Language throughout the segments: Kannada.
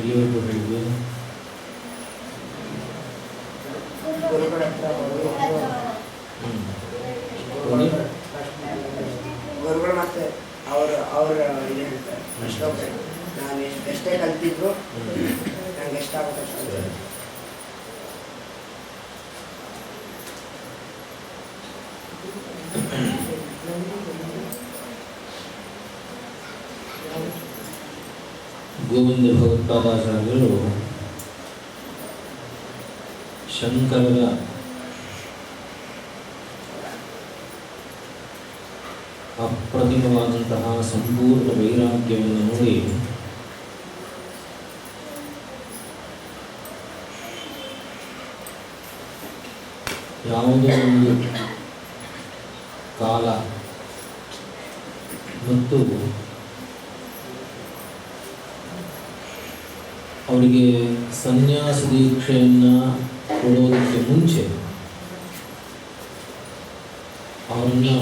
ಎಲ್ಲಿವರೆಗೂ ಹೇಳಿದ್ವಿ? ಗುರುಗಳ ಹತ್ರ ಗುರುಗಳು ಮತ್ತೆ ಅವ್ರ ಇದು ಹೇಳ್ತಾರೆ ಶ್ಲೋಕ. ನಾನು ಎಷ್ಟೇ ಕಲ್ತಿದ್ರು ನಂಗೆ ಎಷ್ಟಾಗುತ್ತೆ ಅಷ್ಟು. ಗೋವಿಂದ ಭಗವತ್ಪಾದಾಚಾರ್ಯರು ಶಂಕರರ ಅಪ್ರತಿಮವಾದಂತಹ ಸಂಪೂರ್ಣ ವೈರಾಗ್ಯವನ್ನು ನೋಡಿ ಯಾವುದೋ ಒಂದು ಕಾಲ ಮತ್ತು ಅವರಿಗೆ ಸನ್ಯಾಸ ದೀಕ್ಷೆಯನ್ನು ಕೊಡೋದಕ್ಕೆ ಮುಂಚೆ ಅವರನ್ನು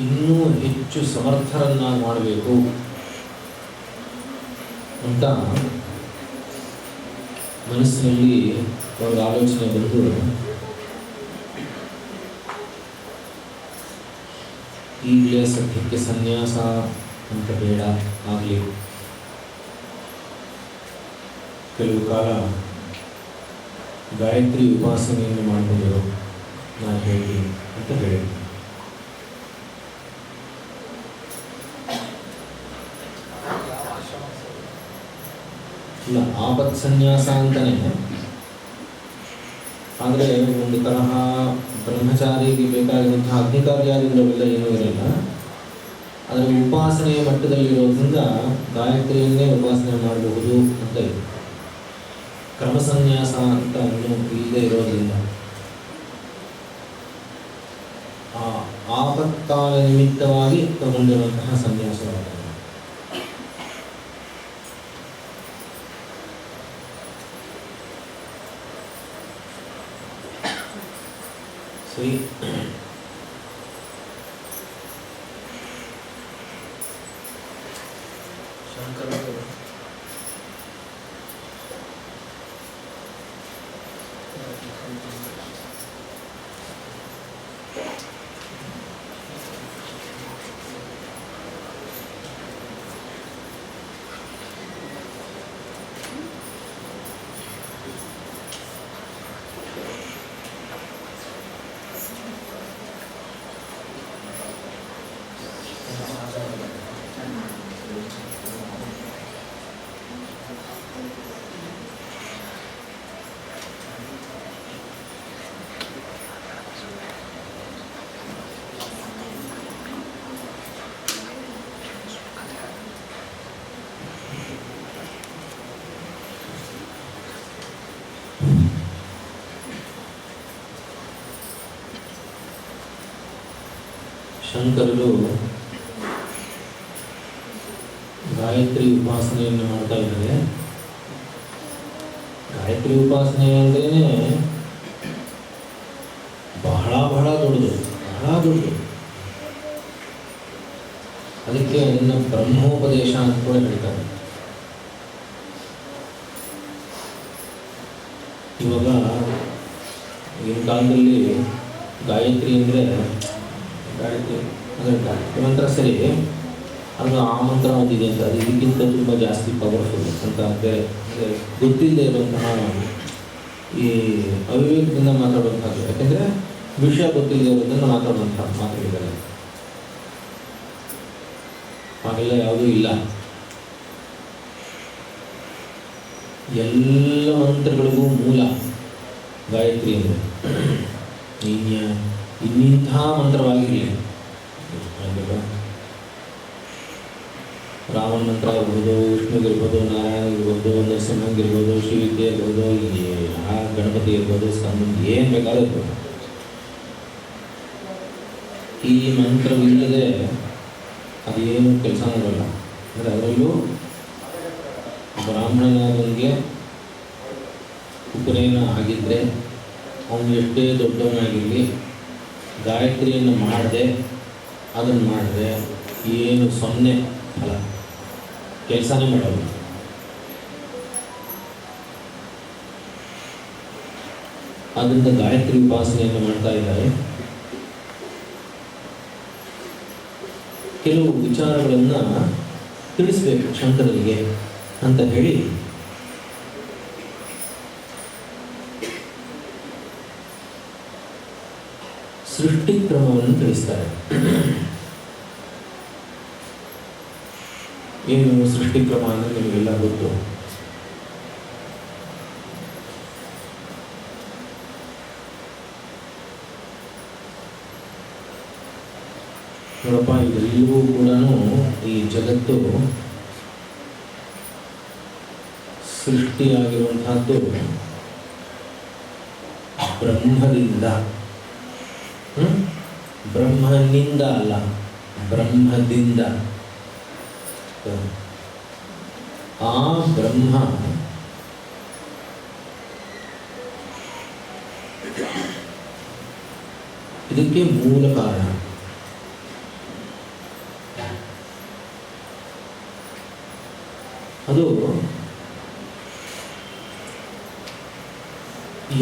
ಇನ್ನೂ ಹೆಚ್ಚು ಸಮರ್ಥರನ್ನಾಗಿ ಮಾಡಬೇಕು ಅಂತ ಮನಸ್ಸಿನಲ್ಲಿ ಅವರ ಆಲೋಚನೆ ಬಂದು ಈಗಲೇ ಸದ್ಯಕ್ಕೆ ಸನ್ಯಾಸ ಅಂತ ಬೇಡ, ಆಗಲಿ ಕೆಲವು ಕಾಲ ಗಾಯತ್ರಿ ಉಪಾಸನೆಯನ್ನು ಮಾಡಿಕೊಂಡು ನಾನು ಹೇಳಿ ಅಂತ ಹೇಳಿ ಇಲ್ಲ, ಆಪತ್ ಸನ್ಯಾಸ ಅಂತಾನೆ. ಆದರೆ ಒಂದು ತರಹ ಬ್ರಹ್ಮಚಾರಿಗೆ ಬೇಕಾಗಿರುವಂತಹ ಅಗ್ನಿಕಾರ್ಯಾದಿಗಳೆಲ್ಲ ಏನೂ ಇರಲ್ಲ. ಅದರ ಉಪಾಸನೆಯ ಮಟ್ಟದಲ್ಲಿರೋದ್ರಿಂದ ಗಾಯತ್ರಿಯನ್ನೇ ಉಪಾಸನೆ ಮಾಡಬಹುದು ಅಂತ ಇದೆ. ಕ್ರಮಸನ್ಯಾಸ ಅಂತ ಇನ್ನೂ ಇಲ್ಲದೆ ಇರೋದ್ರಿಂದ ಆಪತ್ಕಾಲ ನಿಮಿತ್ತವಾಗಿ ತಗೊಂಡಿರುವಂತಹ ಸನ್ಯಾಸವಾದ ಸರಿ. ಶಂಕರರು ಶಂಕರರು ಗಾಯತ್ರಿ ಉಪಾಸನೆಯನ್ನು ಮಾಡ್ತಾ ಇದ್ದಾರೆ. ಗಾಯತ್ರಿ ಉಪಾಸನೆ ಅಂದ್ರೇ ಬಹಳ ಬಹಳ ದೊಡ್ಡದು, ಬಹಳ ದೊಡ್ಡದು. ಅದಕ್ಕೆ ಅದನ್ನು ಬ್ರಹ್ಮೋಪದೇಶ ಅಂತ ಕೂಡ ಹೇಳ್ತಾರೆ. ಇವಾಗ ಈಗಿನ ಕಾಲದಲ್ಲಿ ಗಾಯತ್ರಿ ಅಂದರೆ ಗಾಯತ್ರಿ ಅಂದರೆ ಗಾಯತ್ರಿ ಮಂತ್ರ ಸರಿ, ಅದು ಆ ಮಂತ್ರ ಒಂದಿದೆ ಅಂತ, ಅದು ಇದಕ್ಕಿಂತ ತುಂಬ ಜಾಸ್ತಿ ಪವರ್ಫುಲ್ ಅಂತ ಅಂದರೆ ಗೊತ್ತಿಲ್ಲದೆ ಇರುವಂತಹ ಈ ಅವಿವೇಕದಿಂದ ಮಾತಾಡುವಂಥದ್ದು. ಯಾಕೆಂದರೆ ವಿಷಯ ಗೊತ್ತಿಲ್ಲದೆ ಇರೋದನ್ನು ಮಾತಾಡುವಂತಹ ಮಾತುಗಳಿದ್ದಾರೆ. ಹಾಗೆಲ್ಲ ಯಾವುದೂ ಇಲ್ಲ. ಎಲ್ಲ ಮಂತ್ರಗಳಿಗೂ ಮೂಲ ಗಾಯತ್ರಿ ಅಂದರೆ. ಇನ್ನಿಂಥ ಮಂತ್ರವಾಗಿರಲಿ, ರಾಮನ ಮಂತ್ರ ಇರ್ಬೋದು, ವಿಷ್ಣುಗಿರ್ಬೋದು, ನಾರಾಯಣಗಿರ್ಬೋದು, ನರಸಿಂಹಂಗಿರ್ಬೋದು, ಶಿವಿದ್ಯೆ ಇರ್ಬೋದು, ಗಣಪತಿ ಇರ್ಬೋದು, ಸ್ಕಂದ, ಏನು ಬೇಕಾದ್ರೂ ಇರ್ಬೋದು. ಈ ಮಂತ್ರವಿಲ್ಲದೆ ಅದೇನು ಕೆಲಸ ಮಾಡಲ್ಲ. ಅಂದರೆ ಅದರಲ್ಲೂ ಬ್ರಾಹ್ಮಣನಾದವನಿಗೆ ಉಪನಯನ ಆಗಿದ್ದರೆ ಅವನು ಎಷ್ಟೇ ದೊಡ್ಡವನಾಗಿರಲಿ, ಗಾಯತ್ರಿಯನ್ನು ಮಾಡದೆ ಅದನ್ನು ಮಾಡಿದ್ರೆ ಏನು 0 ಫಲ, ಕೆಲಸನೇ ಮಾಡೋದು. ಆದ್ದರಿಂದ ಗಾಯತ್ರಿ ಉಪಾಸನೆಯನ್ನು ಮಾಡ್ತಾ ಇದ್ದಾರೆ. ಕೆಲವು ವಿಚಾರಗಳನ್ನು ತಿಳಿಸ್ಬೇಕು ಶಂಕರರಿಗೆ ಅಂತ ಹೇಳಿ ಸೃಷ್ಟಿ ಕ್ರಮವನ್ನು ತಿಳಿಸ್ತಾರೆ. ಏನು ಸೃಷ್ಟಿ ಕ್ರಮ ಅಂದರೆ ನಿಮಗೆಲ್ಲ ಗೊತ್ತು. ನೋಡಪ್ಪ, ಇದೆಲ್ಲವೂ ಕೂಡ ಈ ಜಗತ್ತು ಸೃಷ್ಟಿಯಾಗಿರುವಂತಹದ್ದು ಬ್ರಹ್ಮದಿಂದ, ಬ್ರಹ್ಮನಿಂದ ಅಲ್ಲ, ಬ್ರಹ್ಮದಿಂದ. ಆ ಬ್ರಹ್ಮ ಇದಕ್ಕೆ ಮೂಲ ಕಾರಣ. ಅದು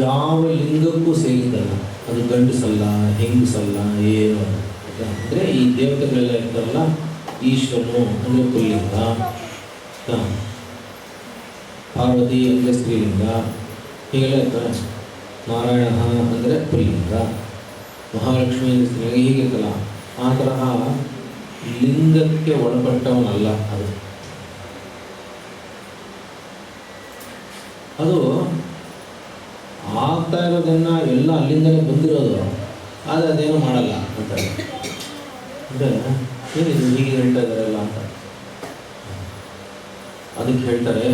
ಯಾವ ಲಿಂಗಕ್ಕೂ ಸೇರಿದ್ದಲ್ಲ. ಅದು ಗಂಡಸಲ್ಲ, ಹೆಂಗಸಲ್ಲ, ಏನು ಅಂದರೆ ಈ ದೇವತೆಗಳೆಲ್ಲ ಇರ್ತಾರಲ್ಲ, ಈಶ್ವರನು ಅಂದರೆ ಪುಲ್ಲಿಂಗ, ಪಾರ್ವತಿ ಅಂದರೆ ಸ್ತ್ರೀಲಿಂಗ, ಹೀಗೆಲ್ಲ ಇರ್ತಾರೆ. ನಾರಾಯಣ ಅಂದರೆ ಪುಲ್ಲಿಂಗ, ಮಹಾಲಕ್ಷ್ಮಿ ಅಂದರೆ ಸ್ತ್ರೀಲಿಂಗ, ಹೀಗಿರ್ತಲ್ಲ. ಆ ತರಹ ಲಿಂಗಕ್ಕೆ ಒಳಪಟ್ಟವನಲ್ಲ ಅದು. ಅದು ಆಗ್ತಾ ಇರೋದನ್ನು ಎಲ್ಲ ಅಲ್ಲಿಂದಲೇ ಬಂದಿರೋದು, ಆದರೆ ಅದೇನೂ ಮಾಡಲ್ಲ ಅಂತಾರೆ. ಅಂದರೆ ಏನಿದು ಹೀಗೆ ಹೇಳ್ತಾ ಇದ್ದಾರಲ್ಲ ಅಂತ. ಅದಕ್ಕೆ ಹೇಳ್ತಾರೆ,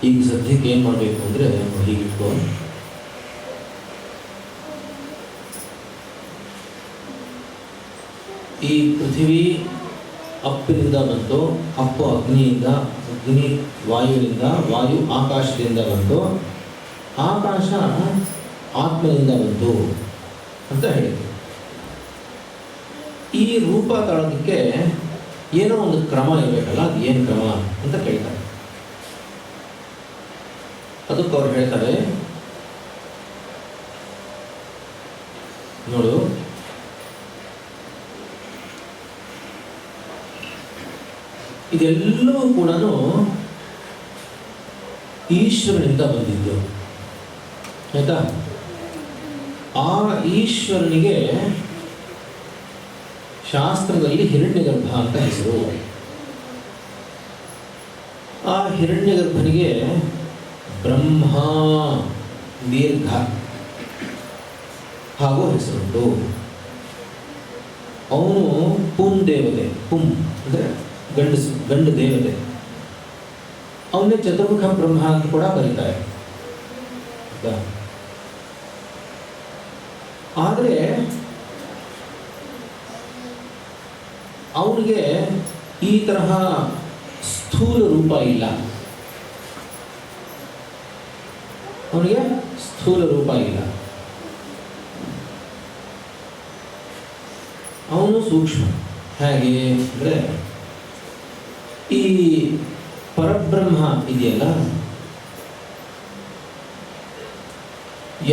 ಈಗ ಸದ್ಯಕ್ಕೆ ಏನು ಮಾಡಬೇಕು ಅಂದರೆ ಹೀಗಿಟ್ಕೋ, ಈ ಪೃಥ್ವಿ ಅಪ್ಪಿನಿಂದ ಬಂತು, ಅಪ್ಪು ಅಗ್ನಿಯಿಂದ, ಅಗ್ನಿ ವಾಯುವಿನಿಂದ, ವಾಯು ಆಕಾಶದಿಂದ ಬಂತು, ಆಕಾಶ ಆತ್ಮದಿಂದ ಬಂತು ಅಂತ ಹೇಳಿದ್ರು. ಈ ರೂಪ ತಾಳೋದಕ್ಕೆ ಏನೋ ಒಂದು ಕ್ರಮ ಇರಬೇಕಲ್ಲ, ಅದು ಏನು ಕ್ರಮ ಅಂತ ಕೇಳ್ತಾರೆ. ಅದಕ್ಕೆ ಅವ್ರು ಹೇಳ್ತಾರೆ, ನೋಡು, ಇದೆಲ್ಲವೂ ಕೂಡ ಈಶ್ವರನಿಂದ ಬಂದಿದ್ದು, ಆಯ್ತಾ? ಆ ಈಶ್ವರನಿಗೆ ಶಾಸ್ತ್ರದಲ್ಲಿ ಹಿರಣ್ಯಗರ್ಭ ಅಂತ ಹೆಸರು. ಆ ಹಿರಣ್ಯಗರ್ಭನಿಗೆ ಬ್ರಹ್ಮ ದೀರ್ಘ ಹಾಗೂ ಹೆಸರುಂಟು. ಅವನು ಪುಂ ದೇವತೆ, ಪುಂ ಅಂದರೆ ಗಂಡು ದೇವತೆ. ಅವನೇ ಚತುರ್ಮುಖ ಬ್ರಹ್ಮ ಅಂತ ಕೂಡ ಕರೀತಾರೆ. ಆದರೆ ಅವನಿಗೆ ಈ ತರಹ ಸ್ಥೂಲ ರೂಪ ಇಲ್ಲ. ಅವನಿಗೆ ಸ್ಥೂಲ ರೂಪ ಇಲ್ಲ. ಅವನು ಸೂಕ್ಷ್ಮ. ಹೇಗೆ ಅಂದರೆ, ಈ ಪರಬ್ರಹ್ಮ ಇದೆಯಲ್ಲ,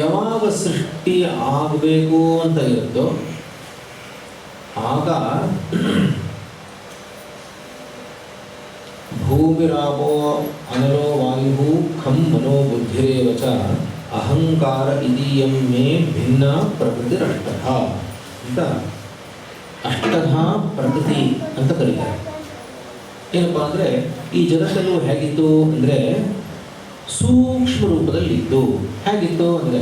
ಯಾವಾಗ ಸೃಷ್ಟಿ ಆಗಬೇಕು ಅಂತ ಇರುತ್ತೋ ಆಗ ಭೂಮಿರಾಪೋ ಅನಲೋ ವಾಯು ಖಂ ಮನೋ ಬುದ್ಧಿರೇವ ಚ ಅಹಂಕಾರ ಇದೀಯಂ ಮೇ ಭಿನ್ನ ಪ್ರಕೃತಿರಷ್ಟಥ ಅಂತ ಅಷ್ಟಧ ಪ್ರಕೃತಿ ಅಂತ ಕರೀತಾರೆ. ಏನಪ್ಪ ಅಂದರೆ, ಈ ಜಗತ್ತಲ್ಲೂ ಹೇಗಿತ್ತು ಅಂದರೆ ಸೂಕ್ಷ್ಮ ರೂಪದಲ್ಲಿತ್ತು. ಹೇಗಿತ್ತು ಅಂದರೆ,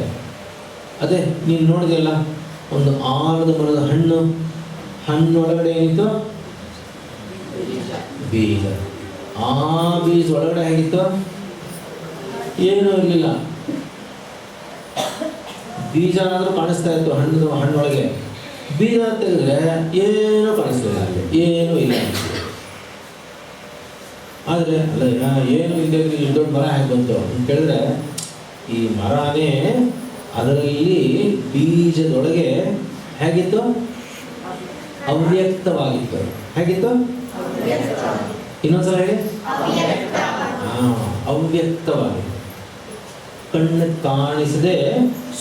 ಅದೇ ನೀನು ನೋಡಿದೆಯಲ್ಲ, ಒಂದು ಆಲದ ಮರದ ಹಣ್ಣೊಳಗಡೆ ಏನಿತ್ತು? ಬೀಜ. ಆ ಬೀಜ ಒಳಗಡೆ ಹೇಗಿತ್ತು? ಏನೂ ಇರಲಿಲ್ಲ. ಬೀಜ ಏನಾದರೂ ಕಾಣಿಸ್ತಾ ಇತ್ತು ಹಣ್ಣೊಳಗೆ. ಬೀಜ ತೆಗೆದ್ರೆ ಏನೂ ಕಾಣಿಸ್ಲಿಲ್ಲ, ಏನೂ ಇಲ್ಲ. ಆದರೆ ಅಲ್ಲ, ಏನು ಇಲ್ಲದೆ ಇಷ್ಟು ದೊಡ್ಡ ಮರ ಹೇಗೆ ಬಂತು ಅಂತ ಕೇಳಿದ್ರೆ, ಈ ಮರನೇ ಅದರಲ್ಲಿ ಬೀಜದೊಳಗೆ ಹೇಗಿತ್ತು? ಅವ್ಯಕ್ತವಾಗಿತ್ತು. ಹೇಗಿತ್ತು? ಇನ್ನೊಂದ್ಸಲ ಹೇಳಿ. ಅವ್ಯಕ್ತವಾಗಿತ್ತು. ಕಣ್ಣು ಕಾಣಿಸದೆ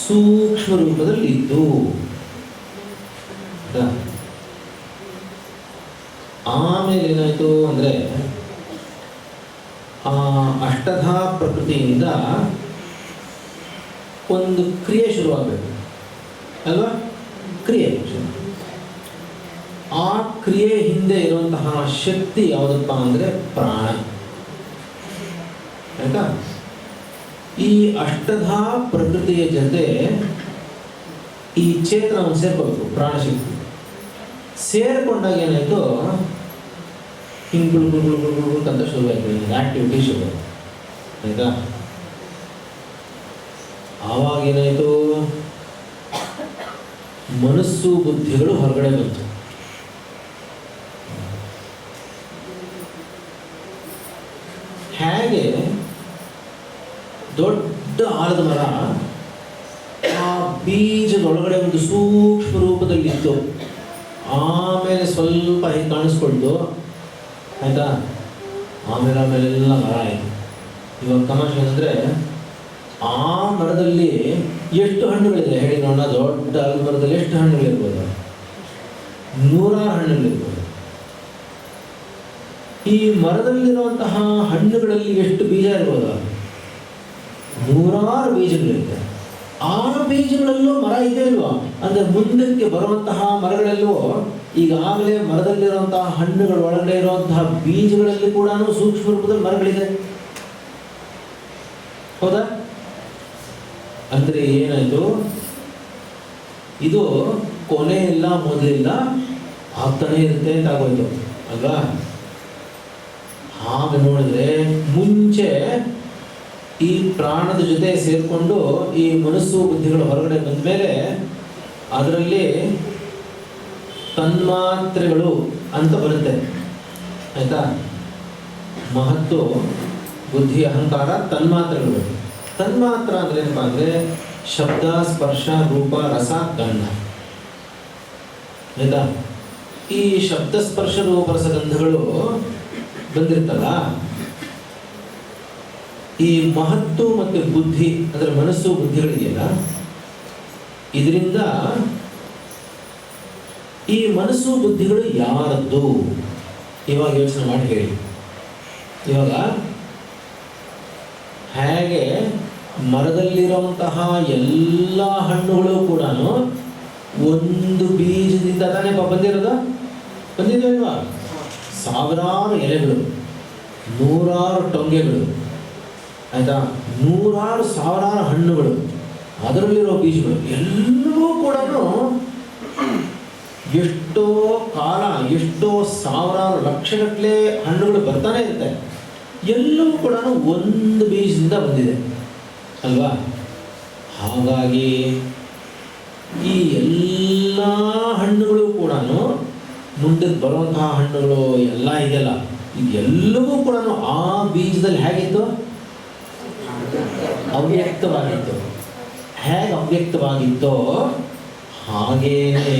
ಸೂಕ್ಷ್ಮ ರೂಪದಲ್ಲಿ ಇದ್ದು. ಆಮೇಲೆ ಏನಾಯಿತು ಅಂದರೆ ಆ ಅಷ್ಟಧಾ ಪ್ರಕೃತಿಯಿಂದ ಒಂದು ಕ್ರಿಯೆ ಶುರುವಾಗಬೇಕು ಅಲ್ವಾ? ಕ್ರಿಯೆ. ಆ ಕ್ರಿಯೆ ಹಿಂದೆ ಇರುವಂತಹ ಶಕ್ತಿ ಯಾವುದಪ್ಪ ಅಂದರೆ ಪ್ರಾಣ. ಆಯ್ತಾ? ಈ ಅಷ್ಟಧಾ ಪ್ರಕೃತಿಯ ಜೊತೆ ಈ ಚೇತನವನ್ನು ಸೇರ್ಕೋಬೇಕು, ಪ್ರಾಣಶಕ್ತಿ. ಸೇರಿಕೊಂಡಾಗ ಏನಾಯಿತು, ಹಿಂಗೆ ಗುಳ್ಗುಳ್ಗುಳ್ಗುಳ್ಗುಳ್ಗುಳ್ಕಂತ ಶುರುವಾಯಿತು, ಆ್ಯಕ್ಟಿವಿಟಿ ಶುರು. ಆಯಿತಾ? ಆವಾಗ ಏನಾಯಿತು, ಮನಸ್ಸು ಬುದ್ಧಿಗಳು ಹೊರಗಡೆ ಬಂತು. ಹೇಗೆ ದೊಡ್ಡ ಆಲದ ಮರ ಆ ಬೀಜದೊಳಗಡೆ ಒಂದು ಸೂಕ್ಷ್ಮ ರೂಪದಲ್ಲಿತ್ತು, ಆಮೇಲೆ ಸ್ವಲ್ಪ ಹಿಂಗೆ ಕಾಣಿಸ್ಕೊಳ್ತು. ಆಯಿತಾ? ಆಮೇಲೆಲ್ಲ ಮರ ಆಯಿತು. ಇವಾಗ ತಮಾಷೆ ಅಂದರೆ ಆ ಮರದಲ್ಲಿ ಎಷ್ಟು ಹಣ್ಣುಗಳಿದೆ ಹೇಳಿ ನೋಡೋಣ. ದೊಡ್ಡ ಆಲದ ಮರದಲ್ಲಿ ಎಷ್ಟು ಹಣ್ಣುಗಳಿರ್ಬೋದು? 100 ಹಣ್ಣುಗಳಿರ್ಬೋದು. ಈ ಮರದಲ್ಲಿರುವಂತಹ ಹಣ್ಣುಗಳಲ್ಲಿ ಎಷ್ಟು ಬೀಜ ಇರ್ಬೋದು? 100 ಬೀಜಗಳಿರುತ್ತೆ. ಆ ಬೀಜಗಳಲ್ಲೂ ಮರ ಇದೆ ಅಲ್ವಾ? ಅಂದರೆ ಮುಂದಕ್ಕೆ ಬರುವಂತಹ ಮರಗಳಲ್ಲೂ ಈಗಾಗಲೇ ಮರದಲ್ಲಿರುವಂತಹ ಹಣ್ಣುಗಳ ಒಳಗಡೆ ಇರುವಂತಹ ಬೀಜಗಳಲ್ಲಿ ಕೂಡ ಸೂಕ್ಷ್ಮ ರೂಪದಲ್ಲಿ ಮರಗಳಿದೆ. ಹೌದಾ? ಅಂದರೆ ಏನಾಯಿತು, ಇದು ಕೊನೆ ಇಲ್ಲ ಮೊದಲಿಲ್ಲ, ಆಗ್ತಾನೆ ಇರುತ್ತೆ ಅಂತ ಆಗೋಯ್ತು ಅಲ್ವಾ? ಹಾಗೆ ನೋಡಿದ್ರೆ ಮುಂಚೆ ಈ ಪ್ರಾಣದ ಜೊತೆ ಸೇರಿಕೊಂಡು ಈ ಮನಸ್ಸು ಬುದ್ಧಿಗಳು ಹೊರಗಡೆ ಬಂದ ಮೇಲೆ ಅದರಲ್ಲಿ ತನ್ಮಾತ್ರೆಗಳು ಅಂತ ಬರುತ್ತೆ. ಆಯಿತಾ? ಮಹತ್ತು, ಬುದ್ಧಿ, ಅಹಂಕಾರ, ತನ್ಮಾತ್ರೆಗಳು. ತನ್ಮಾತ್ರ ಅಂದರೆ ಏನಪ್ಪ ಅಂದರೆ ಶಬ್ದ, ಸ್ಪರ್ಶ, ರೂಪ, ರಸ, ಗಂಧ. ಆಯಿತಾ? ಈ ಶಬ್ದ, ಸ್ಪರ್ಶ, ರೂಪ, ರಸ, ಗಂಧಗಳು ಬಂದಿರ್ತಲ್ಲ, ಈ ಮಹತ್ತು ಮತ್ತು ಬುದ್ಧಿ ಅಂದರೆ ಮನಸ್ಸು ಬುದ್ಧಿಗಳಿದೆಯಲ್ಲ, ಇದರಿಂದ ಈ ಮನಸ್ಸು ಬುದ್ಧಿಗಳು ಯಾರದ್ದು ಇವಾಗ ಯೋಚನೆ ಮಾಡಿ ಹೇಳಿ. ಇವಾಗ ಹೇಗೆ ಮರದಲ್ಲಿರುವಂತಹ ಎಲ್ಲ ಹಣ್ಣುಗಳು ಕೂಡ ಒಂದು ಬೀಜದಿಂದ ತಾನೇ ಬಂದಿರೋದು? ಬಂದಿದೆಯಲ್ವಾ? ಸಾವಿರಾರು ಎಲೆಗಳು, 100 ಟೊಂಗೆಗಳು, ಆಯಿತಾ? 100 ಸಾವಿರಾರು ಹಣ್ಣುಗಳು, ಅದರಲ್ಲಿರೋ ಬೀಜಗಳು ಎಲ್ಲವೂ ಕೂಡ ಎಷ್ಟೋ ಕಾಲ, ಎಷ್ಟೋ ಸಾವಿರಾರು ಲಕ್ಷಗಟ್ಟಲೆ ಹಣ್ಣುಗಳು ಬರ್ತಾನೆ ಇರುತ್ತೆ. ಎಲ್ಲವೂ ಕೂಡ ಒಂದು ಬೀಜದಿಂದ ಬಂದಿದೆ ಅಲ್ವಾ? ಹಾಗಾಗಿ ಈ ಎಲ್ಲ ಹಣ್ಣುಗಳು ಕೂಡ ಮುಂದೆ ಬರುವಂತಹ ಹಣ್ಣುಗಳು ಎಲ್ಲ ಇದೆಯಲ್ಲ, ಇದೆಲ್ಲವೂ ಕೂಡ ಆ ಬೀಜದಲ್ಲಿ ಹೇಗಿತ್ತು? ಅವ್ಯಕ್ತವಾಗಿತ್ತು. ಹೇಗೆ ಅವ್ಯಕ್ತವಾಗಿತ್ತೋ ಹಾಗೇನೆ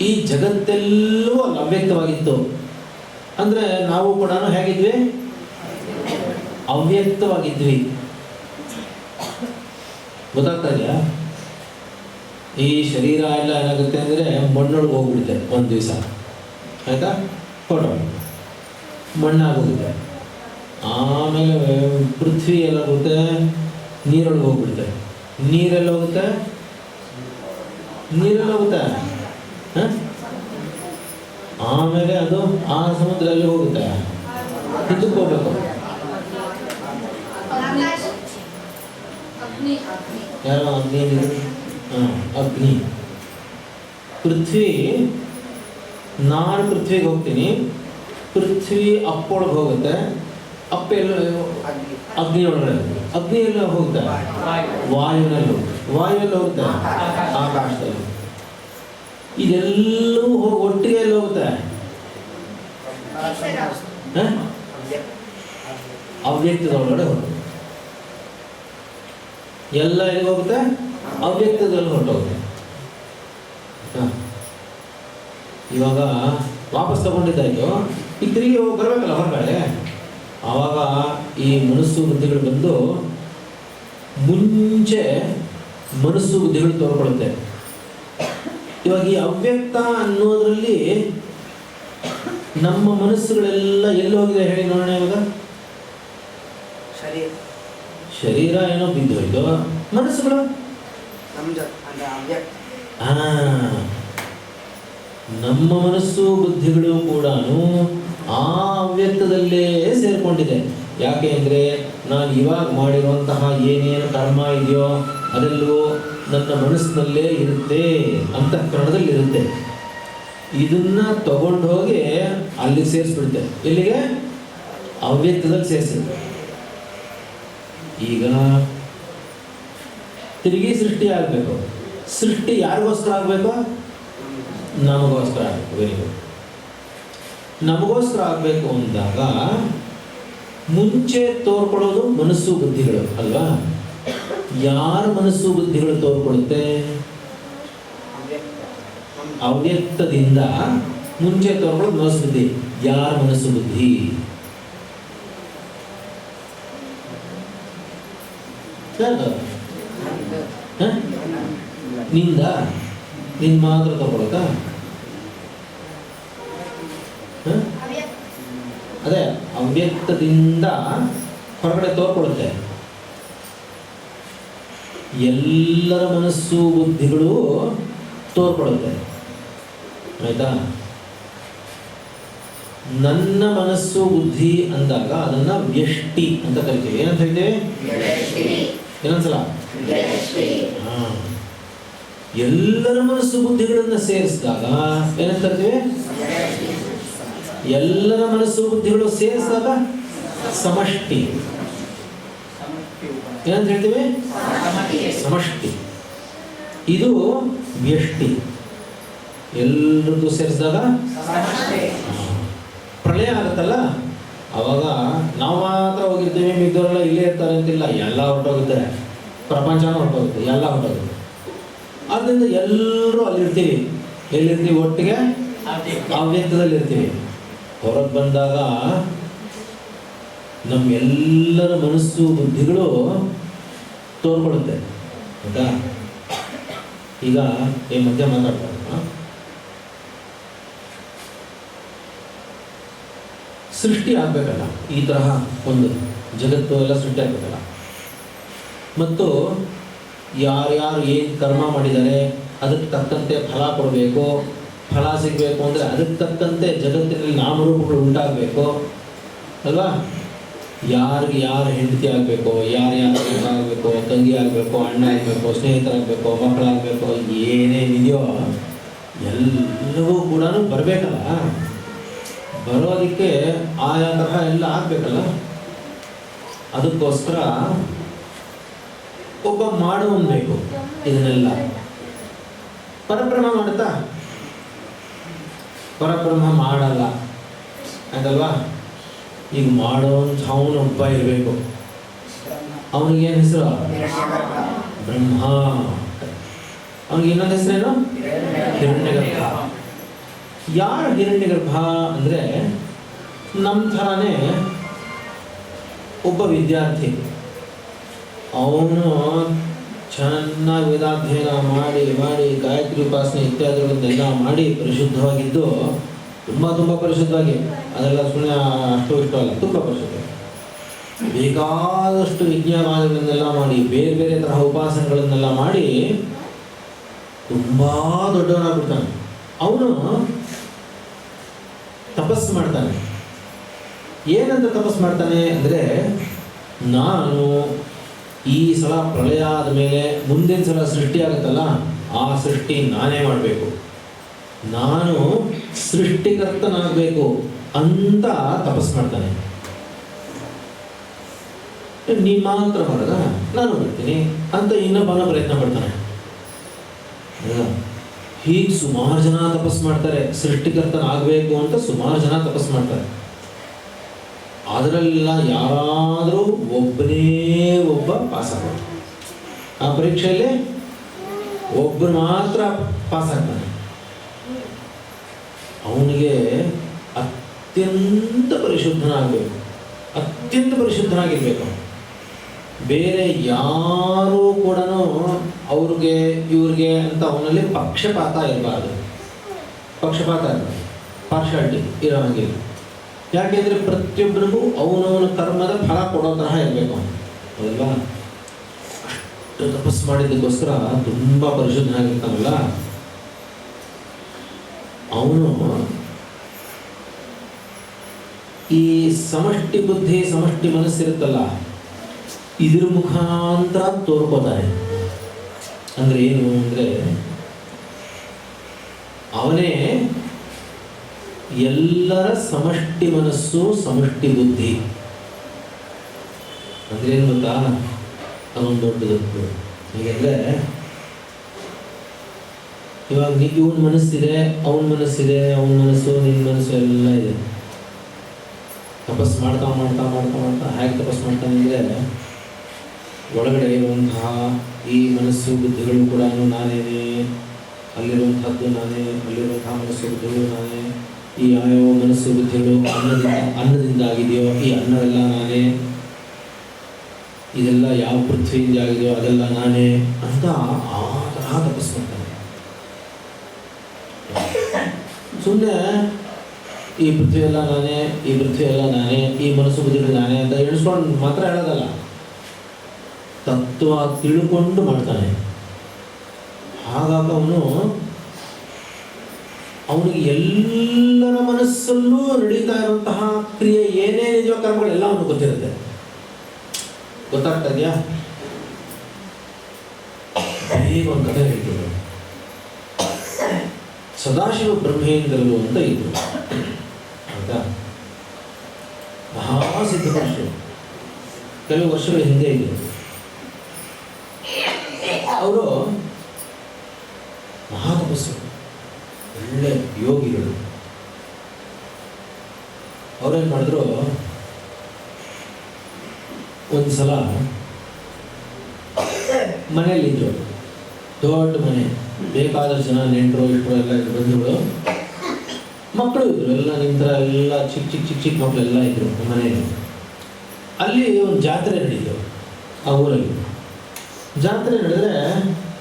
ಈ ಜಗತ್ತೆಲ್ಲವೂ ಅಲ್ಲಿ ಅವ್ಯಕ್ತವಾಗಿತ್ತು. ಅಂದರೆ ನಾವು ಕೂಡ ಹೇಗಿದ್ವಿ? ಅವ್ಯಕ್ತವಾಗಿದ್ವಿ. ಗೊತ್ತಾಗ್ತಾ ಇದೆಯಾ? ಈ ಶರೀರ ಎಲ್ಲ ಏನಾಗುತ್ತೆ ಅಂದರೆ ಮಣ್ಣೊಳಗೆ ಹೋಗ್ಬಿಡುತ್ತೆ ಒಂದು ದಿವಸ. ಆಯಿತಾ? ಫೋಟೋ ಮಣ್ಣಾಗೋಗುತ್ತೆ. ಆಮೇಲೆ ಪೃಥ್ವಿ ಎಲ್ಲ ಹೋಗುತ್ತೆ, ನೀರೊಳಗೆ ಹೋಗ್ಬಿಡುತ್ತೆ. ನೀರೆಲ್ಲ ಹೋಗುತ್ತೆ, ನೀರೆಲ್ಲ ಹೋಗುತ್ತೆ. ಆಮೇಲೆ ಅದು ಆ ಸಮುದ್ರದಲ್ಲಿ ಹೋಗುತ್ತೆ, ಇದಕ್ಕೆ ಹೋಗ್ಬೇಕು. ಯಾರೋ ಅಗ್ನಿ, ಅಗ್ನಿ. ಪೃಥ್ವಿ, ನಾನು ಪೃಥ್ವಿಗೆ ಹೋಗ್ತೀನಿ, ಪೃಥ್ವಿ ಅಪ್ಪೊಳಗೆ ಹೋಗುತ್ತೆ. ಅಪ್ಪ ಎಲ್ಲ ಅಗ್ನಿ ಒಳಗಡೆ, ಅಗ್ನಿ ಎಲ್ಲ ಹೋಗುತ್ತೆ ವಾಯುವಿನಲ್ಲಿ, ವಾಯುವಲ್ಲಿ ಹೋಗುತ್ತೆ ಆಕಾಶದಲ್ಲಿ. ಇದೆಲ್ಲವೂ ಹೋಗಿ ಒಟ್ಟಿಗೆ ಎಲ್ಲಿ ಹೋಗುತ್ತೆ? ಅವ್ಯಕ್ತದ ಒಳಗಡೆ ಹೋಗುತ್ತೆ. ಎಲ್ಲ ಎಲ್ಲಿ ಹೋಗುತ್ತೆ? ಅವ್ಯಕ್ತದಲ್ಲಿ ಹೊರಟೋಗುತ್ತೆ. ಇವಾಗ ವಾಪಸ್ ತಗೊಂಡಿದ್ದಾಯ್ತು, ಈಗ ತಿರುಗಿ ಹೋಗಿ ಬರಬೇಕಲ್ಲ ಹೊರಗಡೆ. ಆವಾಗ ಈ ಮನಸ್ಸು ಬುದ್ಧಿಗಳು ಬಂದು ಈ ಪ್ರಾಣಶಕ್ತಿಯನ್ನು ಸೇರಿಕೊಂಡು, ಈ ಪ್ರಾಣಶಕ್ತಿಯಿಂದ ಈ ಮನಸ್ಸು ಬುದ್ಧಿಗಳು ಹೊರಗಡೆ ಬಂದಾಗ ಏನಾಯಿತು? ಈ ಪ್ರಾಣಶಕ್ತಿ ಮುಂಚೆ ಮನಸ್ಸು ಬುದ್ಧಿಗಳು ತೋರ್ಕೊಳ್ಳುತ್ತೆ. ಇವಾಗ ಈ ಅವ್ಯಕ್ತ ಅನ್ನೋದ್ರಲ್ಲಿ ನಮ್ಮ ಮನಸ್ಸುಗಳೆಲ್ಲ ಎಲ್ಲಿ ಹೋಗಿದೆ ಹೇಳಿ ನೋಡೋಣ. ಇವಾಗ ಶರೀರ ಏನೋ ಬಿದ್ದೋಯ್ತು, ಮನಸ್ಸುಗಳು ನಮ್ಮ ಮನಸ್ಸು ಬುದ್ಧಿಗಳು ಕೂಡ ಆ ಅವ್ಯಕ್ತದಲ್ಲೇ ಸೇರಿಕೊಂಡಿದೆ. ಯಾಕೆ ಅಂದರೆ ನಾನು ಇವಾಗ ಮಾಡಿರುವಂತಹ ಏನೇನು ಕರ್ಮ ಇದೆಯೋ ಅದೆಲ್ಲವೂ ನನ್ನ ಮನಸ್ಸಿನಲ್ಲೇ ಇರುತ್ತೆ, ಅಂತಃಕರಣದಲ್ಲಿ ಇರುತ್ತೆ. ಇದನ್ನ ತಗೊಂಡು ಹೋಗಿ ಅಲ್ಲಿಗೆ ಸೇರಿಸ್ಬಿಡುತ್ತೆ. ಎಲ್ಲಿಗೆ? ಅವ್ಯಕ್ತದಲ್ಲಿ ಸೇರಿಸುತ್ತೆ. ಈಗ ತಿರುಗಿ ಸೃಷ್ಟಿ ಆಗಬೇಕು. ಸೃಷ್ಟಿ ಯಾರಿಗೋಸ್ಕರ ಆಗಬೇಕು? ನಮಗೋಸ್ಕರ ಆಗಬೇಕು. Very good. ನಮಗೋಸ್ಕರ ಆಗಬೇಕು ಅಂದಾಗ ಮುಂಚೆ ತೋರ್ಕೊಳ್ಳೋದು ಮನಸ್ಸು ಬುದ್ಧಿಗಳು ಅಲ್ವಾ? ಯಾರ ಮನಸ್ಸು ಬುದ್ಧಿಗಳು ತೋರ್ಕೊಳ್ಳುತ್ತೆ? ಅವ್ಯಕ್ತದಿಂದ ಮುಂಚೆ ತೋರ್ಕೊಳ್ಳೋದು ಮನಸ್ಸು ಬುದ್ಧಿ. ಯಾರ ಮನಸ್ಸು ಬುದ್ಧಿ? ನಿಂದ ನಿನ್ ಮಾತ್ರ ತಗೊಳಕ? ಅದೇ ಅವ್ಯಕ್ತದಿಂದ ಹೊರಗಡೆ ತೋರ್ಕೊಳ್ಳುತ್ತೆ. ಎಲ್ಲರ ಮನಸ್ಸು ಬುದ್ಧಿಗಳು ತೋರ್ಕೊಳ್ಳುತ್ತೆ. ಆಯ್ತಾ? ನನ್ನ ಮನಸ್ಸು ಬುದ್ಧಿ ಅಂದಾಗ ಅದನ್ನ ವ್ಯಷ್ಟಿ ಅಂತ ಕರಿತೀವಿ. ಏನಂತ ಹೇಳ್ತೇವೆ? ಏನೊಂದ್ಸಲ ಎಲ್ಲರ ಮನಸ್ಸು ಬುದ್ಧಿಗಳನ್ನ ಸೇರಿಸಿದಾಗ ಏನಂತ ಕರಿತೀವಿ? ಎಲ್ಲರ ಮನಸ್ಸು ಬುದ್ಧಿಗಳು ಸೇರಿಸಿದಾಗ ಸಮಷ್ಟಿ. ಏನಂತ ಹೇಳ್ತೀವಿ? ಸಮಷ್ಟಿ. ಇದು ವ್ಯಷ್ಟಿ. ಎಲ್ಲರದ್ದು ಸೇರಿಸಿದಾಗ ಪ್ರಳಯ ಆಗುತ್ತಲ್ಲ, ಅವಾಗ ನಾವು ಮಾತ್ರ ಹೋಗಿರ್ತೀವಿ, ಮಿದ್ದವರೆಲ್ಲ ಇಲ್ಲೇ ಇರ್ತಾರೆ ಅಂತಿಲ್ಲ. ಎಲ್ಲ ಹೊರಟೋಗುತ್ತೆ, ಪ್ರಪಂಚನೂ ಹೊರಟೋಗುತ್ತೆ, ಎಲ್ಲ ಹೊರಟೋಗುತ್ತೆ. ಆದ್ದರಿಂದ ಎಲ್ಲರೂ ಅಲ್ಲಿರ್ತೀವಿ. ಎಲ್ಲಿರ್ತೀವಿ? ಒಟ್ಟಿಗೆ ಅವ್ಯಕ್ತದಲ್ಲಿ ಇರ್ತೀವಿ. ಹೊರಗೆ ಬಂದಾಗ ನಮ್ಮೆಲ್ಲರ ಮನಸ್ಸು ಬುದ್ಧಿಗಳು ತೋರ್ಕೊಳ್ಳುತ್ತೆ. ಆಯ್ತಾ? ಈಗ ಈ ಮಧ್ಯ ಮಾತಾಡ್ತಾರೆ, ಸೃಷ್ಟಿ ಆಗಬೇಕಲ್ಲ, ಈ ತರಹ ಒಂದು ಜಗತ್ತು ಎಲ್ಲ ಸೃಷ್ಟಿ ಆಗಬೇಕಲ್ಲ. ಮತ್ತು ಯಾರ್ಯಾರು ಏನು ಕರ್ಮ ಮಾಡಿದ್ದಾರೆ ಅದಕ್ಕೆ ತಕ್ಕಂತೆ ಫಲ ಕೊಡಬೇಕು. ಫಲ ಸಿಗಬೇಕು ಅಂದರೆ ಅದಕ್ಕೆ ತಕ್ಕಂತೆ ಜಗತ್ತಿನಲ್ಲಿ ನಾಮರೂಪಗಳು ಉಂಟಾಗಬೇಕು ಅಲ್ವಾ? ಯಾರಿಗೆ ಯಾರು ಹೆಂಡತಿ ಆಗಬೇಕು, ಯಾರ್ಯಾರು ಆಗಬೇಕು, ತಂಗಿ ಆಗಬೇಕು, ಅಣ್ಣ ಆಗಬೇಕು, ಸ್ನೇಹಿತರಾಗಬೇಕು, ಮಕ್ಕಳಾಗಬೇಕು, ಏನೇನಿದೆಯೋ ಎಲ್ಲವೂ ಕೂಡ ಬರಬೇಕಲ್ಲ. ಬರೋದಕ್ಕೆ ಆಯಾ ತರಹ ಎಲ್ಲ ಆಗಬೇಕಲ್ಲ. ಅದಕ್ಕೋಸ್ಕರ ಒಬ್ಬ ಮಾಡುವನು ಬೇಕು. ಇದನ್ನೆಲ್ಲ ಪರಬ್ರಹ್ಮ ಮಾಡುತ್ತಾ? ಪರಬ್ರಹ್ಮ ಮಾಡಲ್ಲ, ಆಯ್ತಲ್ವಾ? ಈಗ ಮಾಡೋವಂಥವನು ಒಬ್ಬ ಇರಬೇಕು. ಅವನಿಗೇನು ಹೆಸರು? ಬ್ರಹ್ಮ. ಅವನಿಗೆ ಇನ್ನೊಂದು ಹೆಸರೇನು? ಹಿರಣ್ಯಗರ್ಭ. ಯಾರು ಹಿರಣ್ಯಗರ್ಭ ಅಂದರೆ ನಮ್ಮ ಥರನೇ ಒಬ್ಬ ವಿದ್ಯಾರ್ಥಿ. ಅವನು ಚೆನ್ನಾಗಿ ವೇದಾಧ್ಯಯನ ಮಾಡಿ ಮಾಡಿ ಗಾಯತ್ರಿ ಉಪಾಸನೆ ಇತ್ಯಾದಿಗಳನ್ನೆಲ್ಲ ಮಾಡಿ ಪರಿಶುದ್ಧವಾಗಿದ್ದು, ತುಂಬ ಪರಿಶುದ್ಧವಾಗಿ, ಅದೆಲ್ಲ ಸುಮ್ಮನೆ ಅಷ್ಟು ಇಷ್ಟು ಅಲ್ಲ, ತುಂಬ ಪರಿಶುದ್ಧ, ಬೇಕಾದಷ್ಟು ವಿಜ್ಞಾನಗಳನ್ನೆಲ್ಲ ಮಾಡಿ ಬೇರೆ ಬೇರೆ ತರಹ ಉಪಾಸನೆಗಳನ್ನೆಲ್ಲ ಮಾಡಿ ತುಂಬ ದೊಡ್ಡವನಾಗ್ಬಿಡ್ತಾನೆ. ಅವನು ತಪಸ್ಸು ಮಾಡ್ತಾನೆ. ಏನಂತ ತಪಸ್ಸು ಮಾಡ್ತಾನೆ ಅಂದರೆ, ನಾನು ಈ ಸಲ ಪ್ರಳಯ ಆದ ಮೇಲೆ ಮುಂದಿನ ಸಲ ಸೃಷ್ಟಿ ಆಗುತ್ತಲ್ಲ, ಆ ಸೃಷ್ಟಿ ನಾನೇ ಮಾಡಬೇಕು, ನಾನು ಸೃಷ್ಟಿಕರ್ತನಾಗಬೇಕು ಅಂತ ತಪಸ್ಸು ಮಾಡ್ತಾನೆ. ನೀನು ಮಾತ್ರ ಮಾಡದ, ನಾನು ಮಾಡ್ತೀನಿ ಅಂತ ಇನ್ನೊಬ್ಬನ ಪ್ರಯತ್ನ ಪಡ್ತಾನೆ. ಹೀಗೆ ಸುಮಾರು ಜನ ತಪಸ್ಸು ಮಾಡ್ತಾರೆ. ಸೃಷ್ಟಿಕರ್ತನಾಗಬೇಕು ಅಂತ ಸುಮಾರು ಜನ ತಪಸ್ಸು ಮಾಡ್ತಾರೆ. ಅದರಲ್ಲ ಯಾರಾದರೂ ಒಬ್ಬನೇ ಒಬ್ಬ ಪಾಸ್ ಆಗ್ತಾನೆ. ಆ ಪರೀಕ್ಷೆಯಲ್ಲಿ ಒಬ್ಬರು ಮಾತ್ರ ಪಾಸ್ ಆಗ್ತಾನೆ. ಅವನಿಗೆ ಅತ್ಯಂತ ಪರಿಶುದ್ಧನಾಗಬೇಕು, ಅತ್ಯಂತ ಪರಿಶುದ್ಧನಾಗಿರ್ಬೇಕು. ಬೇರೆ ಯಾರೂ ಕೂಡ ಅವ್ರಿಗೆ ಇವ್ರಿಗೆ ಅಂತ ಅವನಲ್ಲಿ ಪಕ್ಷಪಾತ ಇರಬಾರ್ದು. ಪಕ್ಷಪಾತ ಇರಬಾರ್ದು, ಪಾರ್ಶಾಲಿಟಿ ಇರೋ ಹಾಗಿಲ್ಲ. ಯಾಕೆಂದರೆ ಪ್ರತಿಯೊಬ್ಬರಿಗೂ ಅವನವನ ಕರ್ಮದ ಫಲ ಕೊಡೋ ತರಹ ಇರಬೇಕು ಹೌದಲ್ವಾ? ಅಷ್ಟು ತಪಸ್ಸು ಮಾಡಿದ್ದಕ್ಕೋಸ್ಕರ ತುಂಬ ಪರಿಶುದ್ಧನಾಗಿರ್ತಾನಲ್ಲ ಅವನು ಈ ಸಮಷ್ಟಿ ಬುದ್ಧಿ ಸಮಷ್ಟಿ ಮನಸ್ಸಿರುತ್ತಲ್ಲ ಇದ್ರ ಮುಖಾಂತರ ತೋರ್ಕೋತಾನೆ. ಅಂದರೆ ಏನು ಅಂದರೆ ಅವನೇ ಎಲ್ಲರ ಸಮಷ್ಟಿ ಮನಸ್ಸು ಸಮಷ್ಟಿ ಬುದ್ಧಿ. ಅಂದ್ರೆ ಏನು ಗೊತ್ತಾ? ಅದೊಂದು ದೊಡ್ಡದು. ಹೇಗೆಂದರೆ ಇವಾಗ ಇವನ ಮನಸ್ಸಿದೆ, ಅವನ ಮನಸ್ಸಿದೆ, ಅವನ ಮನಸ್ಸು ನಿನ್ನ ಮನಸ್ಸು ಎಲ್ಲ ಇದೆ. ತಪಸ್ಸು ಮಾಡ್ತಾ ಮಾಡ್ತಾ ಮಾಡ್ತಾ ಮಾಡ್ತಾ ಹೇಗೆ ತಪಸ್ಸು ಮಾಡ್ತಾನೆ ಅಂದರೆ ಒಳಗಡೆ ಇರುವಂತಹ ಈ ಮನಸ್ಸು ಬುದ್ಧಿಗಳು ಕೂಡ ನಾನೇನೆ, ಅಲ್ಲಿರುವಂಥದ್ದು ನಾನೇ, ಅಲ್ಲಿರುವಂತಹ ಮನಸ್ಸು ಬುದ್ಧಿಗಳು ನಾನೇ. ಈ ಯಾವ್ಯಾವ ಮನಸ್ಸು ಬುದ್ಧಿಗಳು ಅನ್ನದಿಂದ ಆಗಿದೆಯೋ ಈ ಅನ್ನವೆಲ್ಲ ನಾನೇ, ಇದೆಲ್ಲ ಯಾವ ಪೃಥ್ವಿಯಿಂದ ಆಗಿದೆಯೋ ಅದೆಲ್ಲ ನಾನೇ ಅಂತ ಆ ತರಹ ತಪಸ್ಸು ಮಾಡ್ತಾನೆ. ಸುಮ್ಮನೆ ಈ ಪೃಥ್ವಿ ಎಲ್ಲ ನಾನೇ, ಈ ಪೃಥ್ವಿ ಎಲ್ಲ ನಾನೇ, ಈ ಮನಸ್ಸು ಬುದ್ಧಿಗಳು ನಾನೇ ಅಂತ ಎಣಿಸ್ಕೊಂಡು ಮಾತ್ರ ಹೇಳೋದಲ್ಲ, ತತ್ವ ತಿಳ್ಕೊಂಡು ಮಾಡ್ತಾನೆ. ಹಾಗಾಗಿ ಅವನಿಗೆ ಎಲ್ಲರ ಮನಸ್ಸಲ್ಲೂ ನಡೀತಾ ಇರುವಂತಹ ಕ್ರಿಯೆ ಏನೇ ನಿಜ ಕರ್ಮಗಳೆಲ್ಲ ಅವನಿಗೆ ಗೊತ್ತಿರುತ್ತೆ. ಗೊತ್ತಾಗ್ತಾ ಇದೆಯಾ? ಬೇಗ ಒಂದು ಕಥೆ ಹೇಳ್ತಿದ್ರು. ಸದಾಶಿವ ಬ್ರಹ್ಮೇಂದ್ರರು ಅಂತ ಇದ್ರು ಆಯ್ತಾ? ಮಹಾಸಿದ್ಧ ಪುರುಷರು, ಕೆಲವು ವರ್ಷಗಳ ಹಿಂದೆ ಇದ್ರು. ಅವರು ಮಹಾತಪಸ್ಸರು, ಒಳ್ಳೆ ಯೋಗಿಗಳು. ಅವ್ರೇನು ಮಾಡಿದ್ರು, ಒಂದು ಸಲ ಮನೆಯಲ್ಲಿದ್ದರು, ದೊಡ್ಡ ಮನೆ, ಬೇಕಾದಷ್ಟು ಜನ ನೆಂಟರು ಇಷ್ಟರು ಎಲ್ಲ ಇದ್ರು, ಬಂಧುಗಳು, ಮಕ್ಕಳು ಇದ್ರು, ಎಲ್ಲ ನಿಂತರ ಎಲ್ಲ ಚಿಕ್ಕ ಚಿಕ್ಕ ಚಿಕ್ಕ ಚಿಕ್ಕ ಮಕ್ಕಳೆಲ್ಲ ಇದ್ರು ಮನೆಯಲ್ಲಿ. ಅಲ್ಲಿ ಒಂದು ಜಾತ್ರೆ ನಡೀತು ಆ ಊರಲ್ಲಿ. ಜಾತ್ರೆ ನಡೆದ್ರೆ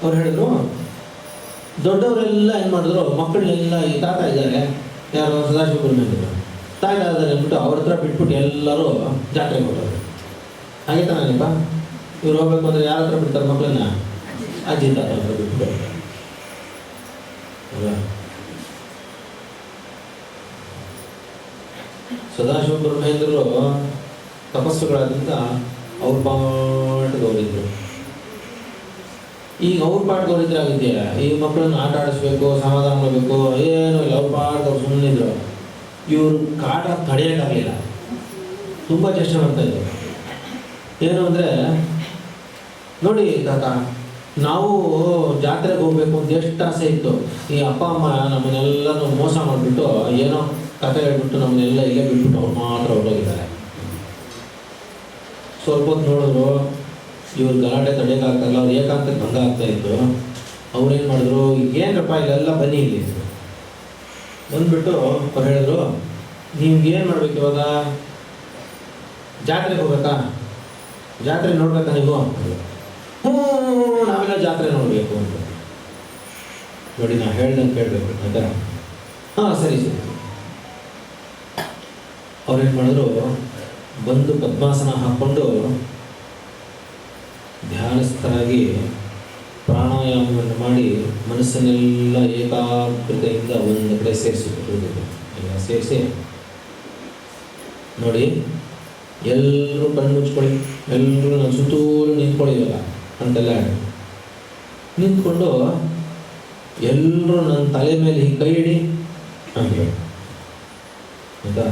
ಅವ್ರು ಹೇಳಿದ್ರು, ದೊಡ್ಡವರೆಲ್ಲ ಏನು ಮಾಡಿದ್ರು, ಮಕ್ಕಳನ್ನೆಲ್ಲ ಈ ತಾತ ಇದ್ದಾರೆ, ಯಾರು ಸದಾಶಿವ ಬ್ರಹ್ಮೇಂದ್ರ ತಾಯಿ ಇದ್ದಾರೆ ಅಂದ್ಬಿಟ್ಟು ಅವ್ರ ಹತ್ರ ಬಿಟ್ಬಿಟ್ಟು ಎಲ್ಲರೂ ಜಾತ್ರೆಗೆ ಹೋಗೋರು. ಹಾಗೆ ತಾನಪ್ಪ, ಇವ್ರು ಹೋಗ್ಬೇಕು ಅಂದರೆ ಯಾರ ಹತ್ರ ಬಿಡ್ತಾರೆ ಮಕ್ಕಳನ್ನ? ಅಜ್ಜಿ ತಾತ ಹತ್ರ ಬಿಟ್ಬಿಟ್ಟು ಅಲ್ವಾ? ಸದಾಶಿವ ಬ್ರಹ್ಮೇಂದ್ರರು ತಪಸ್ಸುಗಳಾದ್ರಿಂದ ಅವ್ರ ಪಾಠಕ್ಕೆ ಹೋಗಿದ್ರು. ಈಗ ಅವ್ರ ಪಾಠಕ್ಕೆ ಹೋಗಿದ್ರೆ ಆಗಿದೆಯಾ, ಈ ಮಕ್ಕಳನ್ನ ಆಟ ಆಡಿಸ್ಬೇಕು, ಸಮಾಧಾನ ಮಾಡಬೇಕು, ಏನೂ ಇಲ್ಲ, ಅವ್ರ ಪಾಠ ಅವ್ರು ಸುಮ್ಮನಿದ್ರು. ಇವರು ಕಾಟ ತಡೆಯೋಕ್ಕಾಗಲಿಲ್ಲ, ತುಂಬ ಚೇಷ್ಟೆ ಮಾಡ್ತಾಯಿದ್ರು. ಏನು ಅಂದರೆ, ನೋಡಿ ತಾತ, ನಾವು ಜಾತ್ರೆಗೆ ಹೋಗ್ಬೇಕು ಅಂತ ಎಷ್ಟು ಆಸೆ ಇತ್ತು, ಈ ಅಪ್ಪ ಅಮ್ಮ ನಮ್ಮನ್ನೆಲ್ಲನೂ ಮೋಸ ಮಾಡಿಬಿಟ್ಟು ಏನೋ ಕಥೆ ಹೇಳ್ಬಿಟ್ಟು ನಮ್ಮನ್ನೆಲ್ಲ ಇಲ್ಲೇ ಬಿಟ್ಬಿಟ್ಟು ಅವ್ರು ಮಾತ್ರ ಹೊರಟೋಗಿದ್ದಾರೆ. ಸ್ವಲ್ಪ ಹೊತ್ತು ನೋಡಿದ್ರು, ಇವ್ರು ಗಲಾಟೆ ತಡೆಯೋಕ್ಕಾಗ್ತಾಯಿಲ್ಲ, ಅವ್ರು ಏಕಾಂತಕ್ಕೆ ಭಂಗ ಆಗ್ತಾಯಿತ್ತು. ಅವ್ರೇನು ಮಾಡಿದ್ರು, ಏನಪ್ಪ ಇಲ್ಲೆಲ್ಲ ಬನ್ನಿ ಇಲ್ಲಿ ಬಂದುಬಿಟ್ಟು ಅವ್ರು ಹೇಳಿದ್ರು, ನಿಮ್ಗೇನು ಮಾಡ್ಬೇಕು ಇವಾಗ? ಜಾತ್ರೆಗೆ ಹೋಗ್ಬೇಕಾ? ಜಾತ್ರೆ ನೋಡ್ಬೇಕಾ ನೀವು? ಹ್ಞೂ, ನಾವೆಲ್ಲ ಜಾತ್ರೆ ನೋಡಬೇಕು ಅಂತ. ನೋಡಿ, ನಾ ಹೇಳ್ದಂಗೆ ಕೇಳಬೇಕು ಆಯ್ತಾ? ಹಾಂ, ಸರಿ ಸರಿ. ಅವ್ರೇನು ಮಾಡಿದ್ರು, ಬಂದು ಪದ್ಮಾಸನ ಹಾಕ್ಕೊಂಡು ಧ್ಯಾನಸ್ಥರಾಗಿ ಪ್ರಾಣಾಯಾಮವನ್ನು ಮಾಡಿ ಮನಸ್ಸನ್ನೆಲ್ಲ ಏಕಾಗ್ರತೆಯಿಂದ ಒಂದು ಕಡೆ ಸೇರಿಸಿಬಿಟ್ಟು ಎಲ್ಲ ಸೇರಿಸಿ ನೋಡಿ, ಎಲ್ಲರೂ ಕಣ್ಣು ಮುಚ್ಕೊಳ್ಳಿ, ಎಲ್ಲರೂ ನಾನು ಸುತ್ತೂರು ನಿಂತ್ಕೊಳ್ಳಿವಲ್ಲ ಅಂತೆಲ್ಲ ನಿಂತ್ಕೊಂಡು ಎಲ್ಲರೂ ನನ್ನ ತಲೆ ಮೇಲೆ ಹೀಗೆ ಕೈ ಹಿಡಿ ಹಂಗೆ ಆಯಿತಾ?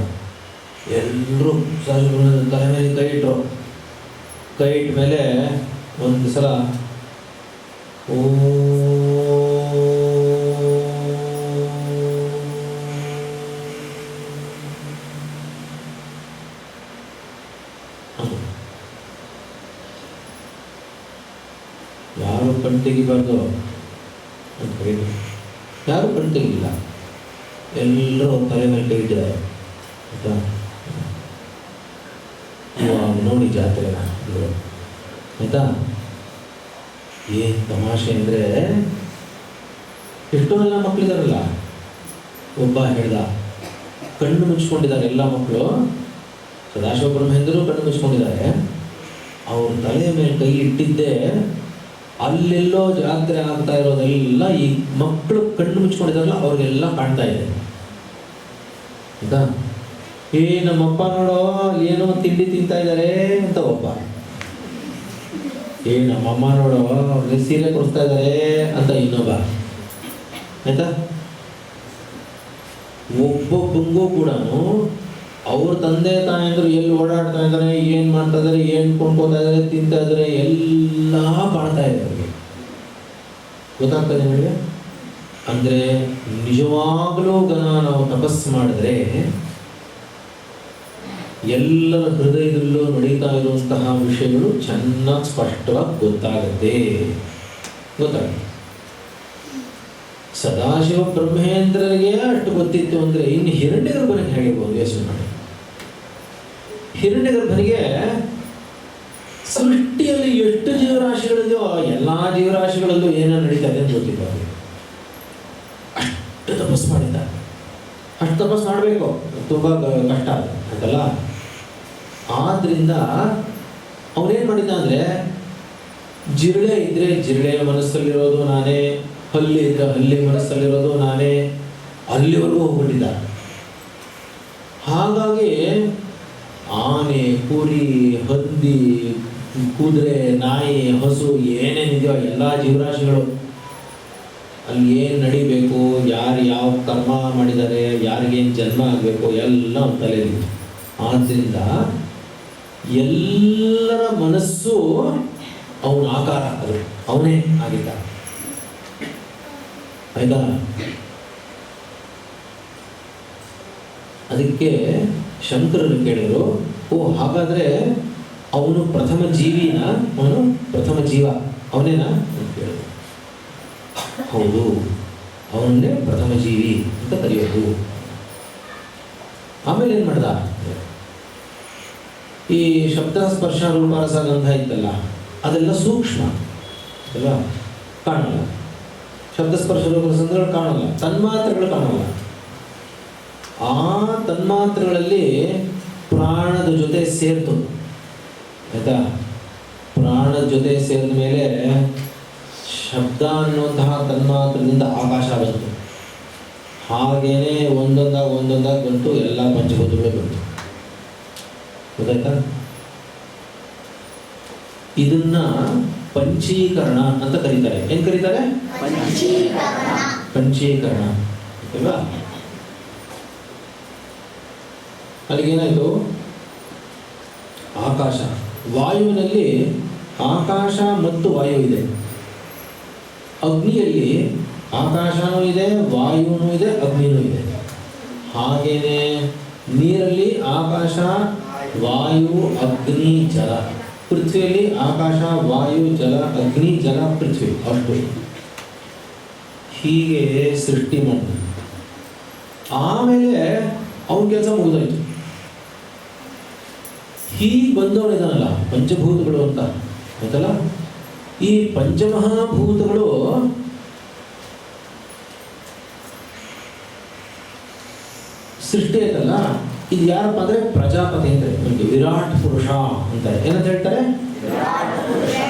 ಎಲ್ಲರೂ ತಲೆ ಮೇಲೆ ಕೈ ಇಟ್ಟರು. ಕೈ ಇಟ್ಟ ಮೇಲೆ ಒಂದು ಸಲ ಓ ಯಾರು ಕಣ್ ತೆಗಿಬಾರ್ದು ಅಂತ ಹೇಳಿ ಯಾರು ಕಣ್ ತೆಗಿಲ್ಲ, ಎಲ್ಲರೂ ತಲೆ ಮೇಲೆ ಕೈ ಇಟ್ಟಿದ್ದಾರೆ ಆಯಿತಾ? ಇವಾಗ ನೋಡಿ ಜಾತ್ರೆನ ಆಯಿತಾ? ಏನು ತಮಾಷೆ ಅಂದರೆ, ಎಷ್ಟೋ ಎಲ್ಲ ಮಕ್ಕಳಿದಾರಲ್ಲ, ಒಬ್ಬ ಹೇಳ್ದ ಕಣ್ಣು ಮುಚ್ಕೊಂಡಿದ್ದಾರೆ ಎಲ್ಲ ಮಕ್ಕಳು, ಸದಾಶಿವ ಬ್ರಹ್ಮೇಂದ್ರರು ಕಣ್ಣು ಮುಚ್ಕೊಂಡಿದ್ದಾರೆ. ಅವ್ರ ತಲೆಯ ಮೇಲೆ ಕೈ ಇಟ್ಟಿದ್ದೆ ಅಲ್ಲೆಲ್ಲೋ ಜಾತ್ರೆ ಆಗ್ತಾ ಇರೋದೆಲ್ಲ ಈ ಮಕ್ಕಳು ಕಣ್ಣು ಮುಚ್ಕೊಂಡಿದಾರಲ್ಲ ಅವ್ರಿಗೆಲ್ಲ ಕಾಣ್ತಾ ಇದೆ. ಆಯ್ತಾ? ನಮ್ಮಪ್ಪ ನೋಡೋ ಏನೋ ತಿಂಡಿ ತಿಂತಾ ಇದ್ದಾರೆ ಅಂತ ಒಬ್ಬ, ನಮ್ಮಮ್ಮ ನೋಡೋ ಅವ್ರಿಗೆ ಸೀರೆ ಕೊಡಿಸ್ತಾ ಇದ್ದಾರೆ ಅಂತ ಇನ್ನೊಬ್ಬ. ಆಯ್ತಾ? ಒಬ್ಬೊಬ್ಬಂಗೂ ಕೂಡ ಅವ್ರ ತಂದೆ ತಾಯಂದ್ರು ಎಲ್ಲಿ ಓಡಾಡ್ತಾ ಇದ್ದಾರೆ, ಏನು ಮಾಡ್ತಾ ಇದ್ದಾರೆ, ಏನು ಕೊಂಡ್ಕೋತಾ ಇದ್ದಾರೆ, ತಿಂತಾ ಇದ್ದಾರೆ, ಎಲ್ಲ ಕಾಣ್ತಾ ಇದೆ ಅವ್ರಿಗೆ. ಗೊತ್ತಾಗ್ತದೆ ನಿಮಗೆ? ಅಂದರೆ ನಿಜವಾಗಲೂ ನಾವು ತಪಸ್ಸು ಮಾಡಿದ್ರೆ ಎಲ್ಲರ ಹೃದಯದಲ್ಲೂ ನಡೀತಾ ಇರುವಂತಹ ವಿಷಯಗಳು ಚೆನ್ನಾಗಿ ಸ್ಪಷ್ಟವಾಗಿ ಗೊತ್ತಾಗುತ್ತೆ. ಸದಾಶಿವ ಬ್ರಹ್ಮೇಂದ್ರರಿಗೆ ಅಷ್ಟು ಗೊತ್ತಿತ್ತು ಅಂದರೆ ಇನ್ನು ಹಿರಣ್ಯಗರ್ಭನಿಗೆ ಹೇಳಿರ್ಬೋದು. ಯೋಚನೆ ಮಾಡಿ, ಹಿರಣ್ಯಗರ್ಭನಿಗೆ ಸೃಷ್ಟಿಯಲ್ಲಿ ಎಷ್ಟು ಜೀವರಾಶಿಗಳಿದೆಯೋ ಎಲ್ಲ ಜೀವರಾಶಿಗಳಲ್ಲೂ ಏನೇನು ನಡೀತಾ ಇದೆ ಅಂತ ಗೊತ್ತಿಲ್ಲ ಅವರಿಗೆ. ಅಷ್ಟು ತಪಸ್ಸು ಮಾಡಿದ್ದ. ಅಷ್ಟು ತಪಸ್ಸು ಮಾಡಬೇಕು, ತುಂಬ ಕಷ್ಟ ಅಂತಲ್ಲ. ಆದ್ದರಿಂದ ಅವನೇನು ಮಾಡಿದ್ದ ಅಂದರೆ, ಜಿರಳೆ ಇದ್ದರೆ ಜಿರಳೆಯ ಮನಸ್ಸಲ್ಲಿರೋದು ನಾನೇ, ಹಲ್ಲಿ ಇದ್ದರೆ ಹಲ್ಲಿ ಮನಸ್ಸಲ್ಲಿರೋದು ನಾನೇ, ಅಲ್ಲಿವರೆಗೂ ಹೋಗ್ಬಿಟ್ಟಿದ್ದ. ಹಾಗಾಗಿ ಆನೆ, ಕುರಿ, ಹಂದಿ, ಕುದುರೆ, ನಾಯಿ, ಹಸು ಏನೇನಿದೆಯೋ ಎಲ್ಲ ಜೀವರಾಶಿಗಳು ಅಲ್ಲಿ ಏನು ನಡಿಬೇಕು, ಯಾರು ಯಾವ ಕರ್ಮ ಮಾಡಿದ್ದಾರೆ, ಯಾರಿಗೇನು ಜನ್ಮ ಆಗಬೇಕು ಎಲ್ಲ ಅವನ ತಲೆಯಲ್ಲಿ. ಆದ್ದರಿಂದ ಎಲ್ಲರ ಮನಸ್ಸು ಅವನ ಆಕಾರ, ಅದು ಅವನೇ ಆಗಿದ್ದ. ಆಯ್ತಾ? ಅದಕ್ಕೆ ಶಂಕರರು ಕೇಳಿದ್ರು, ಹಾಗಾದರೆ ಅವನು ಪ್ರಥಮ ಜೀವಿನ, ಅವನು ಪ್ರಥಮ ಜೀವ ಅವನೇನಾ ಅಂತ ಕೇಳಿದ್ರು. ಹೌದು, ಅವನನ್ನೇ ಪ್ರಥಮ ಜೀವಿ ಅಂತ ಕರೆಯೋದು. ಆಮೇಲೆ ಏನು ಮಾಡ್ದ, ಈ ಶಬ್ದ ಸ್ಪರ್ಶ ರೂಪರಸ ಗಂಧ ಇತ್ತಲ್ಲ, ಅದೆಲ್ಲ ಸೂಕ್ಷ್ಮ ಅಲ್ವಾ, ಕಾಣಲ್ಲ. ಶಬ್ದ ಸ್ಪರ್ಶ ರೂಪರಸಗಳು ಕಾಣಲ್ಲ, ತನ್ಮಾತ್ರೆಗಳು ಕಾಣಲ್ಲ. ಆ ತನ್ಮಾತ್ರೆಗಳಲ್ಲಿ ಪ್ರಾಣದ ಜೊತೆ ಸೇರ್ತು. ಆಯ್ತಾ? ಪ್ರಾಣದ ಜೊತೆ ಸೇರಿದ ಮೇಲೆ ಶಬ್ದ ಅನ್ನುವಂತಹ ತನ್ಮಾತ್ರದಿಂದ ಆಕಾಶ ಬಂತು. ಹಾಗೇನೆ ಒಂದೊಂದಾಗಿ ಬಂತು, ಎಲ್ಲ ಪಂಚಭೂತಗಳು ಬಂತು. ಗೊತ್ತಾಯ್ತಾ? ಇದನ್ನ ಪಂಚೀಕರಣ ಅಂತ ಕರೀತಾರೆ. ಏನ್ ಕರೀತಾರೆ? ಪಂಚೀಕರಣ ಅಲ್ವಾ? ಅಲ್ಲಿಗೇನಾಯ್ತು, ಆಕಾಶ, ವಾಯುವಿನಲ್ಲಿ ಆಕಾಶ ಮತ್ತು ವಾಯು ಇದೆ. ಅಗ್ನಿಯಲ್ಲಿ ಆಕಾಶನೂ ಇದೆ, ವಾಯುನೂ ಇದೆ, ಅಗ್ನಿನೂ ಇದೆ. ಹಾಗೇನೆ ನೀರಲ್ಲಿ ಆಕಾಶ, ವಾಯು, ಅಗ್ನಿ, ಜಲ. ಪೃಥ್ವಿಯಲ್ಲಿ ಆಕಾಶ, ವಾಯು, ಜಲ, ಅಗ್ನಿ, ಜಲ, ಪೃಥ್ವಿ. ಅಷ್ಟು ಹೀಗೆ ಸೃಷ್ಟಿ ಮಾಡಿ ಆಮೇಲೆ ಅವನ ಕೆಲಸ ಮುಗಿದೋಯ್ತು. ಹೀಗೆ ಬಂದವನಿದಾನಲ್ಲ ಪಂಚಭೂತಗಳು ಅಂತ ಆಯ್ತಲ್ಲ, ಈ ಪಂಚಮಹಾಭೂತಗಳು ಸೃಷ್ಟಿ ಆಯ್ತಲ್ಲ, ಇದು ಯಾರಪ್ಪ ಅಂದರೆ ಪ್ರಜಾಪತಿ ಅಂತಾರೆ. ನಮಗೆ ವಿರಾಟ್ ಪುರುಷ ಅಂತಾರೆ. ಏನಂತ ಹೇಳ್ತಾರೆ?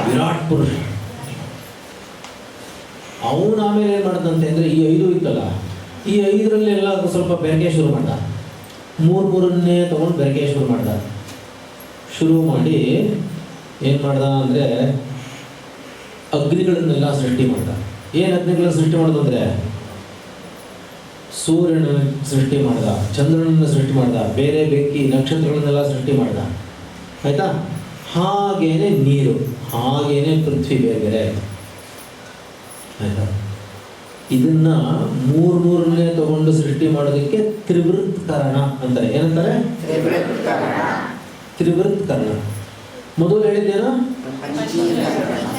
ವಿರಾಟ್ ಪುರುಷ. ಅವನು ಆಮೇಲೆ ಏನು ಮಾಡಿದಂತೆ ಅಂದರೆ, ಈ 5 ಇತ್ತಲ್ಲ, ಈ 5ರಲ್ಲೆಲ್ಲ ಸ್ವಲ್ಪ ಬೆರಕೆ ಶುರು ಮಾಡ್ದ. ಮೂರನ್ನೇ ತೊಗೊಂಡು ಬೆರಕೆ ಶುರು ಮಾಡ್ದ. ಶುರು ಮಾಡಿ ಏನು ಮಾಡ್ದ ಅಂದರೆ, ಅಗ್ನಿಗಳನ್ನೆಲ್ಲ ಸೃಷ್ಟಿ ಮಾಡ್ದ. ಏನು ಅಗ್ನಿಗಳನ್ನ ಸೃಷ್ಟಿ ಮಾಡೋದು ಅಂದರೆ, ಸೂರ್ಯನ ಸೃಷ್ಟಿ ಮಾಡ್ದ, ಚಂದ್ರನನ್ನು ಸೃಷ್ಟಿ ಮಾಡ್ದ, ಬೇರೆ ಬೆಂಕಿ ನಕ್ಷತ್ರಗಳನ್ನೆಲ್ಲ ಸೃಷ್ಟಿ ಮಾಡ್ದ. ಆಯಿತಾ? ಹಾಗೇನೆ ನೀರು, ಹಾಗೇನೆ ಪೃಥ್ವಿ ಬೇರೆ ಬೇರೆ. ಆಯಿತಾ? ಇದನ್ನ ಮೂರನ್ನೇ ತಗೊಂಡು ಸೃಷ್ಟಿ ಮಾಡೋದಕ್ಕೆ ತ್ರಿವೃತ್ಕರಣ ಅಂತಾರೆ. ಏನಂತಾರೆ? ತ್ರಿವೃತ್ಕರಣ. ಮೊದಲು ಹೇಳಿದ್ದೇನೋ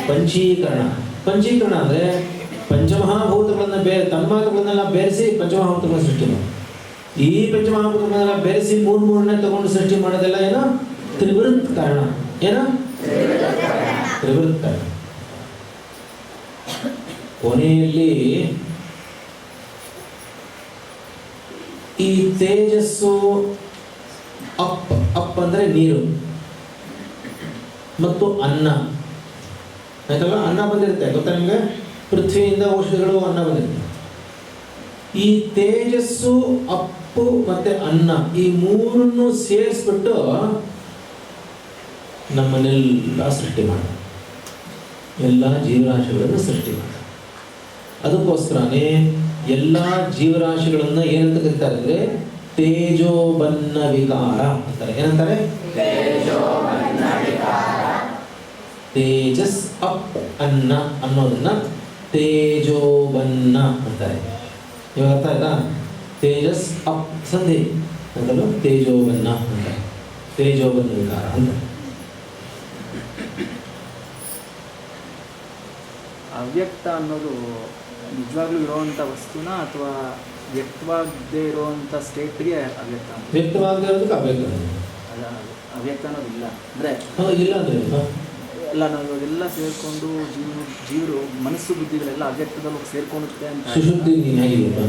ಪಂಚೀಕರಣ. ಪಂಚೀಕರಣ ಅಂದರೆ ಪಂಚಮಹಾಭೂತಗಳನ್ನು ತನ್ಮಾತ್ರಗಳನ್ನೆಲ್ಲ ಬೇರೆಸಿ ಪಂಚಮಹಾಭೂತಗಳನ್ನ ಸೃಷ್ಟಿ ಮಾಡಿ, ಈ ಪಂಚಮಹಾಭೂತಗಳನ್ನೆಲ್ಲ ಬೇರೆಸಿ ಮೂರನ್ನೇ ತಗೊಂಡು ಸೃಷ್ಟಿ ಮಾಡೋದೆಲ್ಲ ಏನೋ ತ್ರಿವೃತ್ಕರಣ. ಏನೋ ತ್ರಿವೃತ್ತ. ಕೊನೆಯಲ್ಲಿ ಈ ತೇಜಸ್ಸು ಅಪ್ ಅಂದರೆ ನೀರು ಮತ್ತು ಅನ್ನ ಆಯ್ತಲ್ಲ. ಅನ್ನ ಬಂದಿರುತ್ತೆ ಗೊತ್ತಾ ನಿಮಗೆ, ಪೃಥ್ವಿಯಿಂದ ಔಷಧಿಗಳು ಅನ್ನ ಬಂದಿರುತ್ತೆ. ಈ ತೇಜಸ್ಸು ಅಪ್ಪು ಮತ್ತೆ ಅನ್ನ ಈ ಮೂರನ್ನು ಸೇರಿಸ್ಬಿಟ್ಟು ನಮ್ಮನ್ನೆಲ್ಲ ಸೃಷ್ಟಿ ಮಾಡ, ಎಲ್ಲ ಜೀವರಾಶಿಗಳನ್ನು ಸೃಷ್ಟಿ ಮಾಡ. ಅದಕ್ಕೋಸ್ಕರನೇ ಎಲ್ಲ ಜೀವರಾಶಿಗಳನ್ನ ಏನಂತ ಕರೀತಾರೆ ಅಂದರೆ ತೇಜೋಬನ್ನ ವಿಕಾರ ಅಂತಾರೆ. ಏನಂತಾರೆ? ತೇಜಸ್ ಅಪ್ ಅನ್ನ ಅನ್ನೋದನ್ನ ತೇಜೋಬನ್ನ ಅಂತಾರೆ. ಇವಾಗ ಅರ್ಥ ಆಯ್ತಾ? ತೇಜಸ್ ಅಪ್ ಸಂಧಿ ಅಂತಲೂ ತೇಜೋಬನ್ನ ಅಂತಾರೆ. ತೇಜೋಬನ್ನ ವಿಕಾರ ಅಂತ. ಅವ್ಯಕ್ತ ಅನ್ನೋದು ನಿಜವಾಗ್ಲೂ ಇರೋವಂಥ ವಸ್ತುನ ಅಥವಾ ವ್ಯಕ್ತವಾಗದೇ ಇರೋವಂಥ ಸ್ಟೇಟ್ಗೆ ಅವ್ಯಕ್ತ? ವ್ಯಕ್ತವಾಗದೇ ಇರೋದಕ್ಕೆ ಅವ್ಯಕ್ತ. ಅಲ್ಲ, ಅವ್ಯಕ್ತ ಅನ್ನೋದು ಇಲ್ಲ ಅಂದರೆ ಇಲ್ಲ ಅಂದರೆ ಎಲ್ಲ ನಾವು ಎಲ್ಲ ಸೇರಿಕೊಂಡು ಜೀವರು ಮನಸ್ಸು ಬುದ್ಧಿಗಳೆಲ್ಲ ಅವ್ಯಕ್ತದಲ್ಲಿ ಸೇರ್ಕೊಳ್ಳುತ್ತೆ ಅಂತ. ಸುಶುದ್ಧಿ ನೀನು ಹೇಗಿದೆಯಪ್ಪ?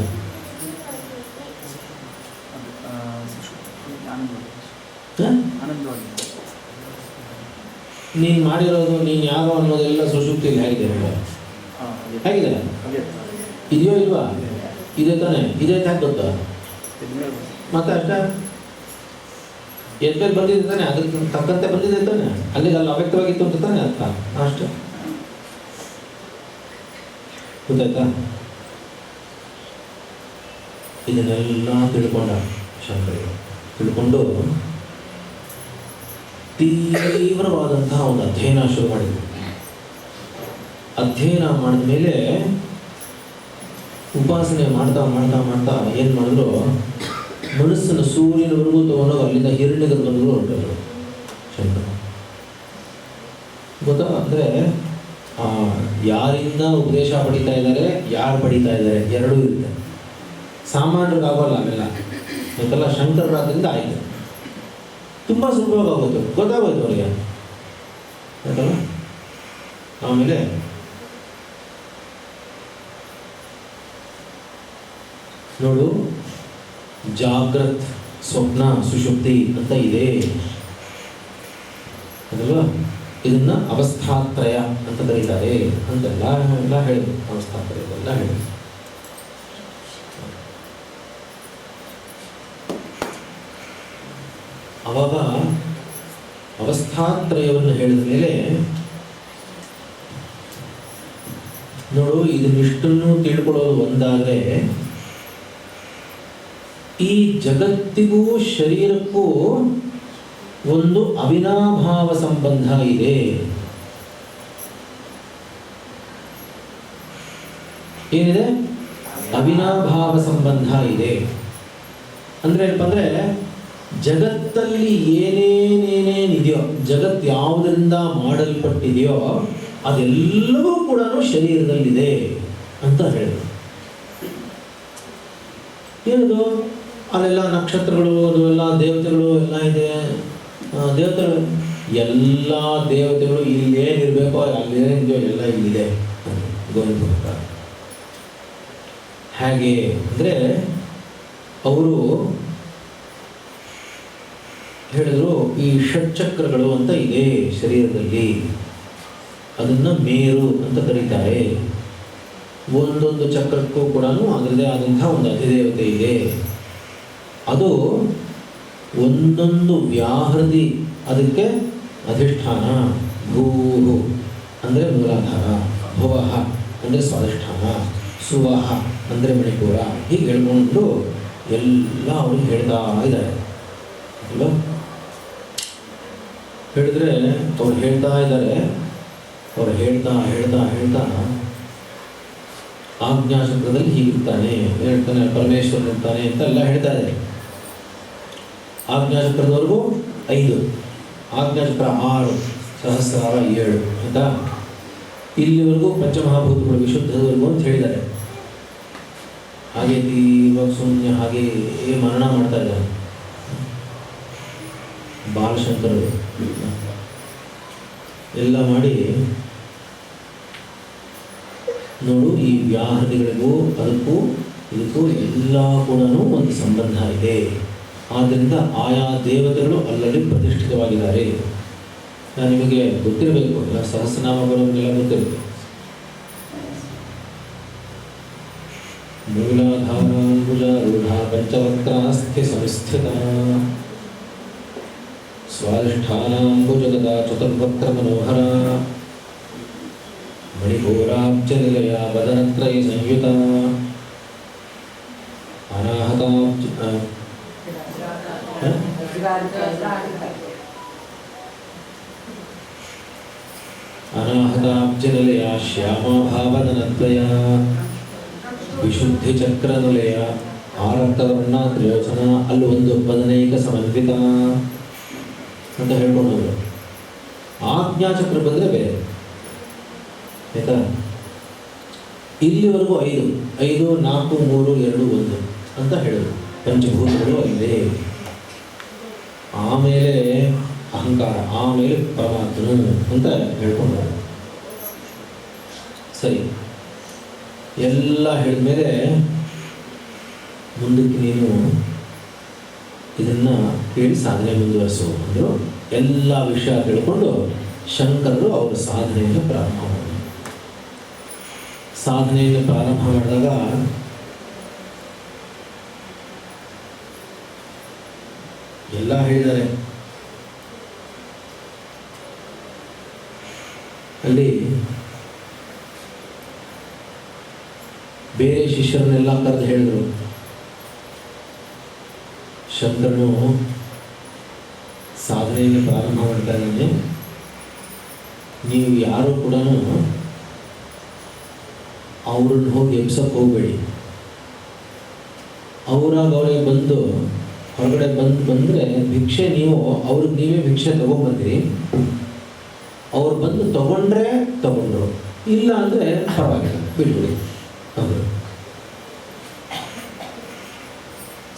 ಆನಂದವಾಗಿ ನೀನು ಮಾಡಿರೋದು ನೀನು ಯಾರೋ ಅನ್ನೋದೆಲ್ಲ ಸುಶುದ್ಧಿಯಲ್ಲಿ ಹೇಗಿದೆ ಹೇಗಿದೆ? ಇದೆಯೋ ಇಲ್ವಾ? ಇದೆ ತಾನೆ? ಇದೆ ಯಾಕೆ ಗೊತ್ತಾ? ಮತ್ತೆ ಅಷ್ಟೇ ಎದ್ಮೇಲೆ ಬಂದಿದೆ ತಾನೆ, ಅದಕ್ಕೆ ತಕ್ಕಂತೆ ಬಂದಿದೆ ತಾನೆ, ಅಲ್ಲಿಗೆ ಅಲ್ಲಿ ಅವ್ಯಕ್ತವಾಗಿತ್ತು ಅಂತ ತಾನೆ ಅರ್ಥ. ಅಷ್ಟೇ ಗೊತ್ತಾಯ್ತಾ? ಇದನ್ನೆಲ್ಲ ತಿಳ್ಕೊಂಡ ಶಂಕರರು. ತಿಳ್ಕೊಂಡು ತೀವ್ರವಾದಂತಹ ಒಂದು ಅಧ್ಯಯನ ಶುರು ಮಾಡಿದ್ರು. ಅಧ್ಯಯನ ಮಾಡಿದ ಮೇಲೆ ಉಪಾಸನೆ ಮಾಡ್ತಾ ಮಾಡ್ತಾ ಮಾಡ್ತಾ ಏನು ಮಾಡಿದ್ರು, ಮನಸ್ಸನ್ನು ಸೂರ್ಯನವರೆಗೂ ತಗೊಂಡೋಗಿ ಅಲ್ಲಿಂದ ಹಿರಣ್ಯಗರ್ಭನಿಗೂ ಹೊರಟರು ಶಂಕರ. ಗೊತ್ತಾ? ಅಂದರೆ ಯಾರಿಂದ ಉಪದೇಶ ಪಡಿತಾ ಇದ್ದಾರೆ, ಯಾರು ಪಡಿತಾ ಇದ್ದಾರೆ ಎರಡೂ ಇರುತ್ತೆ. ಸಾಮಾನ್ಯರಿಗಾಗೋಲ್ಲ ಅವೆಲ್ಲ. ಯಾಕೆಲ್ಲ ಶಂಕರರಾದ್ರಿಂದ ಆಯಿತು, ತುಂಬ ಸುಲಭವಾಗಿ ಆಗುತ್ತೆ, ಗೊತ್ತಾಗೋಯ್ತು ಅವರಿಗೆ. ಯಾಕಲ್ಲ ಆಮೇಲೆ ನೋಡು, ಜಾಗ್ರತ್, ಸ್ವಪ್ನ, ಸುಷುಪ್ತಿ ಅಂತ ಇದೆ ಅದಲ್ವಾ. ಇದನ್ನ ಅವಸ್ಥಾತ್ರಯ ಅಂತ ಕರೀತಾರೆ ಅಂತೆಲ್ಲ ಎಲ್ಲ ಹೇಳಿದ್ರು. ಅವಸ್ಥಾತ್ರಯವೆಲ್ಲ ಹೇಳಿದ್ರು. ಅವಾಗ ಅವಸ್ಥಾತ್ರಯವನ್ನು ಹೇಳಿದ ಮೇಲೆ ನೋಡು, ಇದನ್ನಿಷ್ಟನ್ನು ತಿಳ್ಕೊಳ್ಳೋದು ಒಂದಾದರೆ ಈ ಜಗತ್ತಿಗೂ ಶರೀರಕ್ಕೂ ಒಂದು ಅವಿನಾಭಾವ ಸಂಬಂಧ ಇದೆ. ಏನಿದೆ? ಅವಿನಾಭಾವ ಸಂಬಂಧ ಇದೆ. ಅಂದ್ರೆ ಏನಪ್ಪ ಅಂದರೆ, ಜಗತ್ತಲ್ಲಿ ಏನೇನೇನೇನಿದೆಯೋ, ಜಗತ್ತು ಯಾವುದರಿಂದ ಮಾಡಲ್ಪಟ್ಟಿದೆಯೋ ಅದೆಲ್ಲವೂ ಕೂಡ ಶರೀರದಲ್ಲಿದೆ ಅಂತ ಹೇಳಿದ್ರು. ಏನದು? ಅಲ್ಲೆಲ್ಲ ನಕ್ಷತ್ರಗಳು, ಅದು ಎಲ್ಲ ದೇವತೆಗಳು ಎಲ್ಲ ಇದೆ. ದೇವತೆಗಳು ಎಲ್ಲ ದೇವತೆಗಳು ಇಲ್ಲಿ ಏನಿರಬೇಕೋ ಅಲ್ಲೇನಿದೆಯೋ ಎಲ್ಲ ಇಲ್ಲಿದೆ ಗೋವಿಂದ. ಹಾಗೆ ಅಂದರೆ ಅವರು ಹೇಳಿದ್ರು, ಈ ಷಟ್ಚಕ್ರಗಳು ಅಂತ ಇದೆ ಶರೀರದಲ್ಲಿ, ಅದನ್ನು ಮೇರು ಅಂತ ಕರೀತಾರೆ. ಒಂದೊಂದು ಚಕ್ರಕ್ಕೂ ಕೂಡ ಅದರದೇ ಆದಂತಹ ಒಂದು ಅಧಿದೇವತೆ ಇದೆ. ಅದು ಒಂದೊಂದು ವ್ಯಾಹೃತಿ, ಅದಕ್ಕೆ ಅಧಿಷ್ಠಾನ. ಭೂಹು ಅಂದರೆ ಮೂಲಾಧಾರ, ಭುವಃ ಅಂದರೆ ಸ್ವಾಧಿಷ್ಠಾನ, ಸುವಃ ಅಂದರೆ ಮಣಿಪುರ. ಹೀಗೆ ಹೇಳ್ಕೊಂಡು ಎಲ್ಲ ಅವರು ಹೇಳ್ತಾ ಇದ್ದಾರೆ ಅಲ್ವಾ. ಹೇಳಿದ್ರೆ ಅವ್ರು ಹೇಳ್ತಾ ಇದ್ದಾರೆ. ಅವ್ರು ಹೇಳ್ತಾ ಹೇಳ್ತಾ ಹೇಳ್ತಾ ಆಜ್ಞಾಚಕ್ರದಲ್ಲಿ ಹೀಗಿರ್ತಾನೆ, ಹೇಳ್ತಾನೆ ಪರಮೇಶ್ವರನ್ ಇರ್ತಾನೆ ಅಂತ ಎಲ್ಲ ಹೇಳ್ತಾ ಇದ್ದಾರೆ. ಆಜ್ಞಾಚಕ್ರದವರೆಗೂ 5, ಆಜ್ಞಾಚಕ್ರ 6, ಸಹಸ್ರಾರ 7 ಆಯಿತಾ. ಇಲ್ಲಿವರೆಗೂ ಪಂಚಮಹಾಭೂತಗಳು ವಿಶುದ್ಧದವರೆಗೂ ಅಂತ ಹೇಳಿದ್ದಾರೆ. ಹಾಗೆ ತೀವ್ರ ಶೂನ್ಯ ಹಾಗೆ ಮರಣ ಮಾಡ್ತಾ ಇದ್ದಾರೆ ಬಾಲಶಂಕರರು. ಎಲ್ಲ ಮಾಡಿ ನೋಡು, ಈ ವ್ಯಾಹೃತಿಗಳಿಗೂ ಅದಕ್ಕೂ ಇದಕ್ಕೂ ಎಲ್ಲ ಕೂಡ ಒಂದು ಸಂಬಂಧ ಇದೆ. ಆದ್ದರಿಂದ ಆಯಾ ದೇವತೆಗಳು ಅಲ್ಲಲ್ಲಿ ಪ್ರತಿಷ್ಠಿತವಾಗಿದ್ದಾರೆ. ನಾನು ನಿಮಗೆ ಗೊತ್ತಿರಬೇಕು, ಎಲ್ಲ ಸಹಸ್ರನಾಮಗಳನ್ನೆಲ್ಲ ಗೊತ್ತಿರುತ್ತೆ. ಮೂಲಾಧಾರಾಂಬುಜಾರೂಢ ಪಂಚವಕ್ರಾಸ್ಥಿ ಸಂಸ್ಥಿತ ಸ್ವಾಧಿಷ್ಠಾನಾಂಬುಜಗದ ಚತುರ್ವಕ್ರ ಮನೋಹರ ಮಣಿಪೂರಾಬ್ಜ ನಿಲಯ ವದನತ್ರಯ ಸಂಯುತ ಅನಾಹತಾಬ್ಜ ಅನಾಹತಾಬ್ಜ ನಿಲಯ ಶ್ಯಾಮಾಭಾವದನದ್ವಯ ವಿಶುದ್ಧಿ ಚಕ್ರ ನಿಲಯ ಆರಕ್ತವರ್ಣ ತ್ರಿಯೋಚನ ಅಲ್ಲಿ ಒಂದು ಪದನೈಕ ಸಮನ್ವಿತ ಅಂತ ಹೇಳ್ಕೊಂಡು ಹೋದ್ರು. ಆಜ್ಞಾಚಕ್ರ ಬಂದರೆ ಬೇರೆ, ಆಯ್ತಾ? ಇಲ್ಲಿವರೆಗೂ 5, 4, 3, 2, 1 ಅಂತ ಹೇಳಿದ್ರು. ಪಂಚಭೂತಗಳು ಅಲ್ಲೇ, ಆಮೇಲೆ ಅಹಂಕಾರ, ಆಮೇಲೆ ಪರಮಾತ್ಮನು ಅಂತ ಹೇಳ್ಕೊಂಡು ಸರಿ. ಎಲ್ಲ ಹೇಳಿದ್ಮೇಲೆ ಮುಂದಕ್ಕೆ ನೀನು ಇದನ್ನು ಕೇಳಿ ಸಾಧನೆ ಮುಂದುವರಿಸು ಅಂದರು. ಎಲ್ಲ ವಿಷಯ ತಿಳ್ಕೊಂಡು ಶಂಕರರು ಅವರ ಸಾಧನೆಯನ್ನು ಪ್ರಾರಂಭ ಮಾಡಿದರು. ಸಾಧನೆಯನ್ನು ಪ್ರಾರಂಭ ಮಾಡಿದಾಗ ಎಲ್ಲ ಹೇಳಿದ್ದಾರೆ. ಅಲ್ಲಿ ಬೇರೆ ಶಿಷ್ಯರನ್ನೆಲ್ಲ ಕರೆದು ಹೇಳಿದರು, ಶಂಕರನು ಸಾಧನೆಯನ್ನು ಪ್ರಾರಂಭ ಮಾಡ್ತಾ ಇದ್ದಾನೆ, ನೀವು ಯಾರು ಕೂಡ ಅವ್ರನ್ನ ಹೋಗಿ ಎಬ್ಸಕ್ಕೆ ಹೋಗಬೇಡಿ. ಅವರಿಗೆ ಬಂದು ಹೊರಗಡೆ ಬಂದರೆ ಭಿಕ್ಷೆ ನೀವು ಅವ್ರಿಗೆ ನೀವೇ ಭಿಕ್ಷೆ ತೊಗೊಂಡ್ಬಂದಿರಿ. ಅವ್ರು ಬಂದು ತಗೊಂಡ್ರು, ಇಲ್ಲ ಅಂದರೆ ಪರವಾಗಿಲ್ಲ ಬಿಟ್ಬಿಡಿ ಅವರು.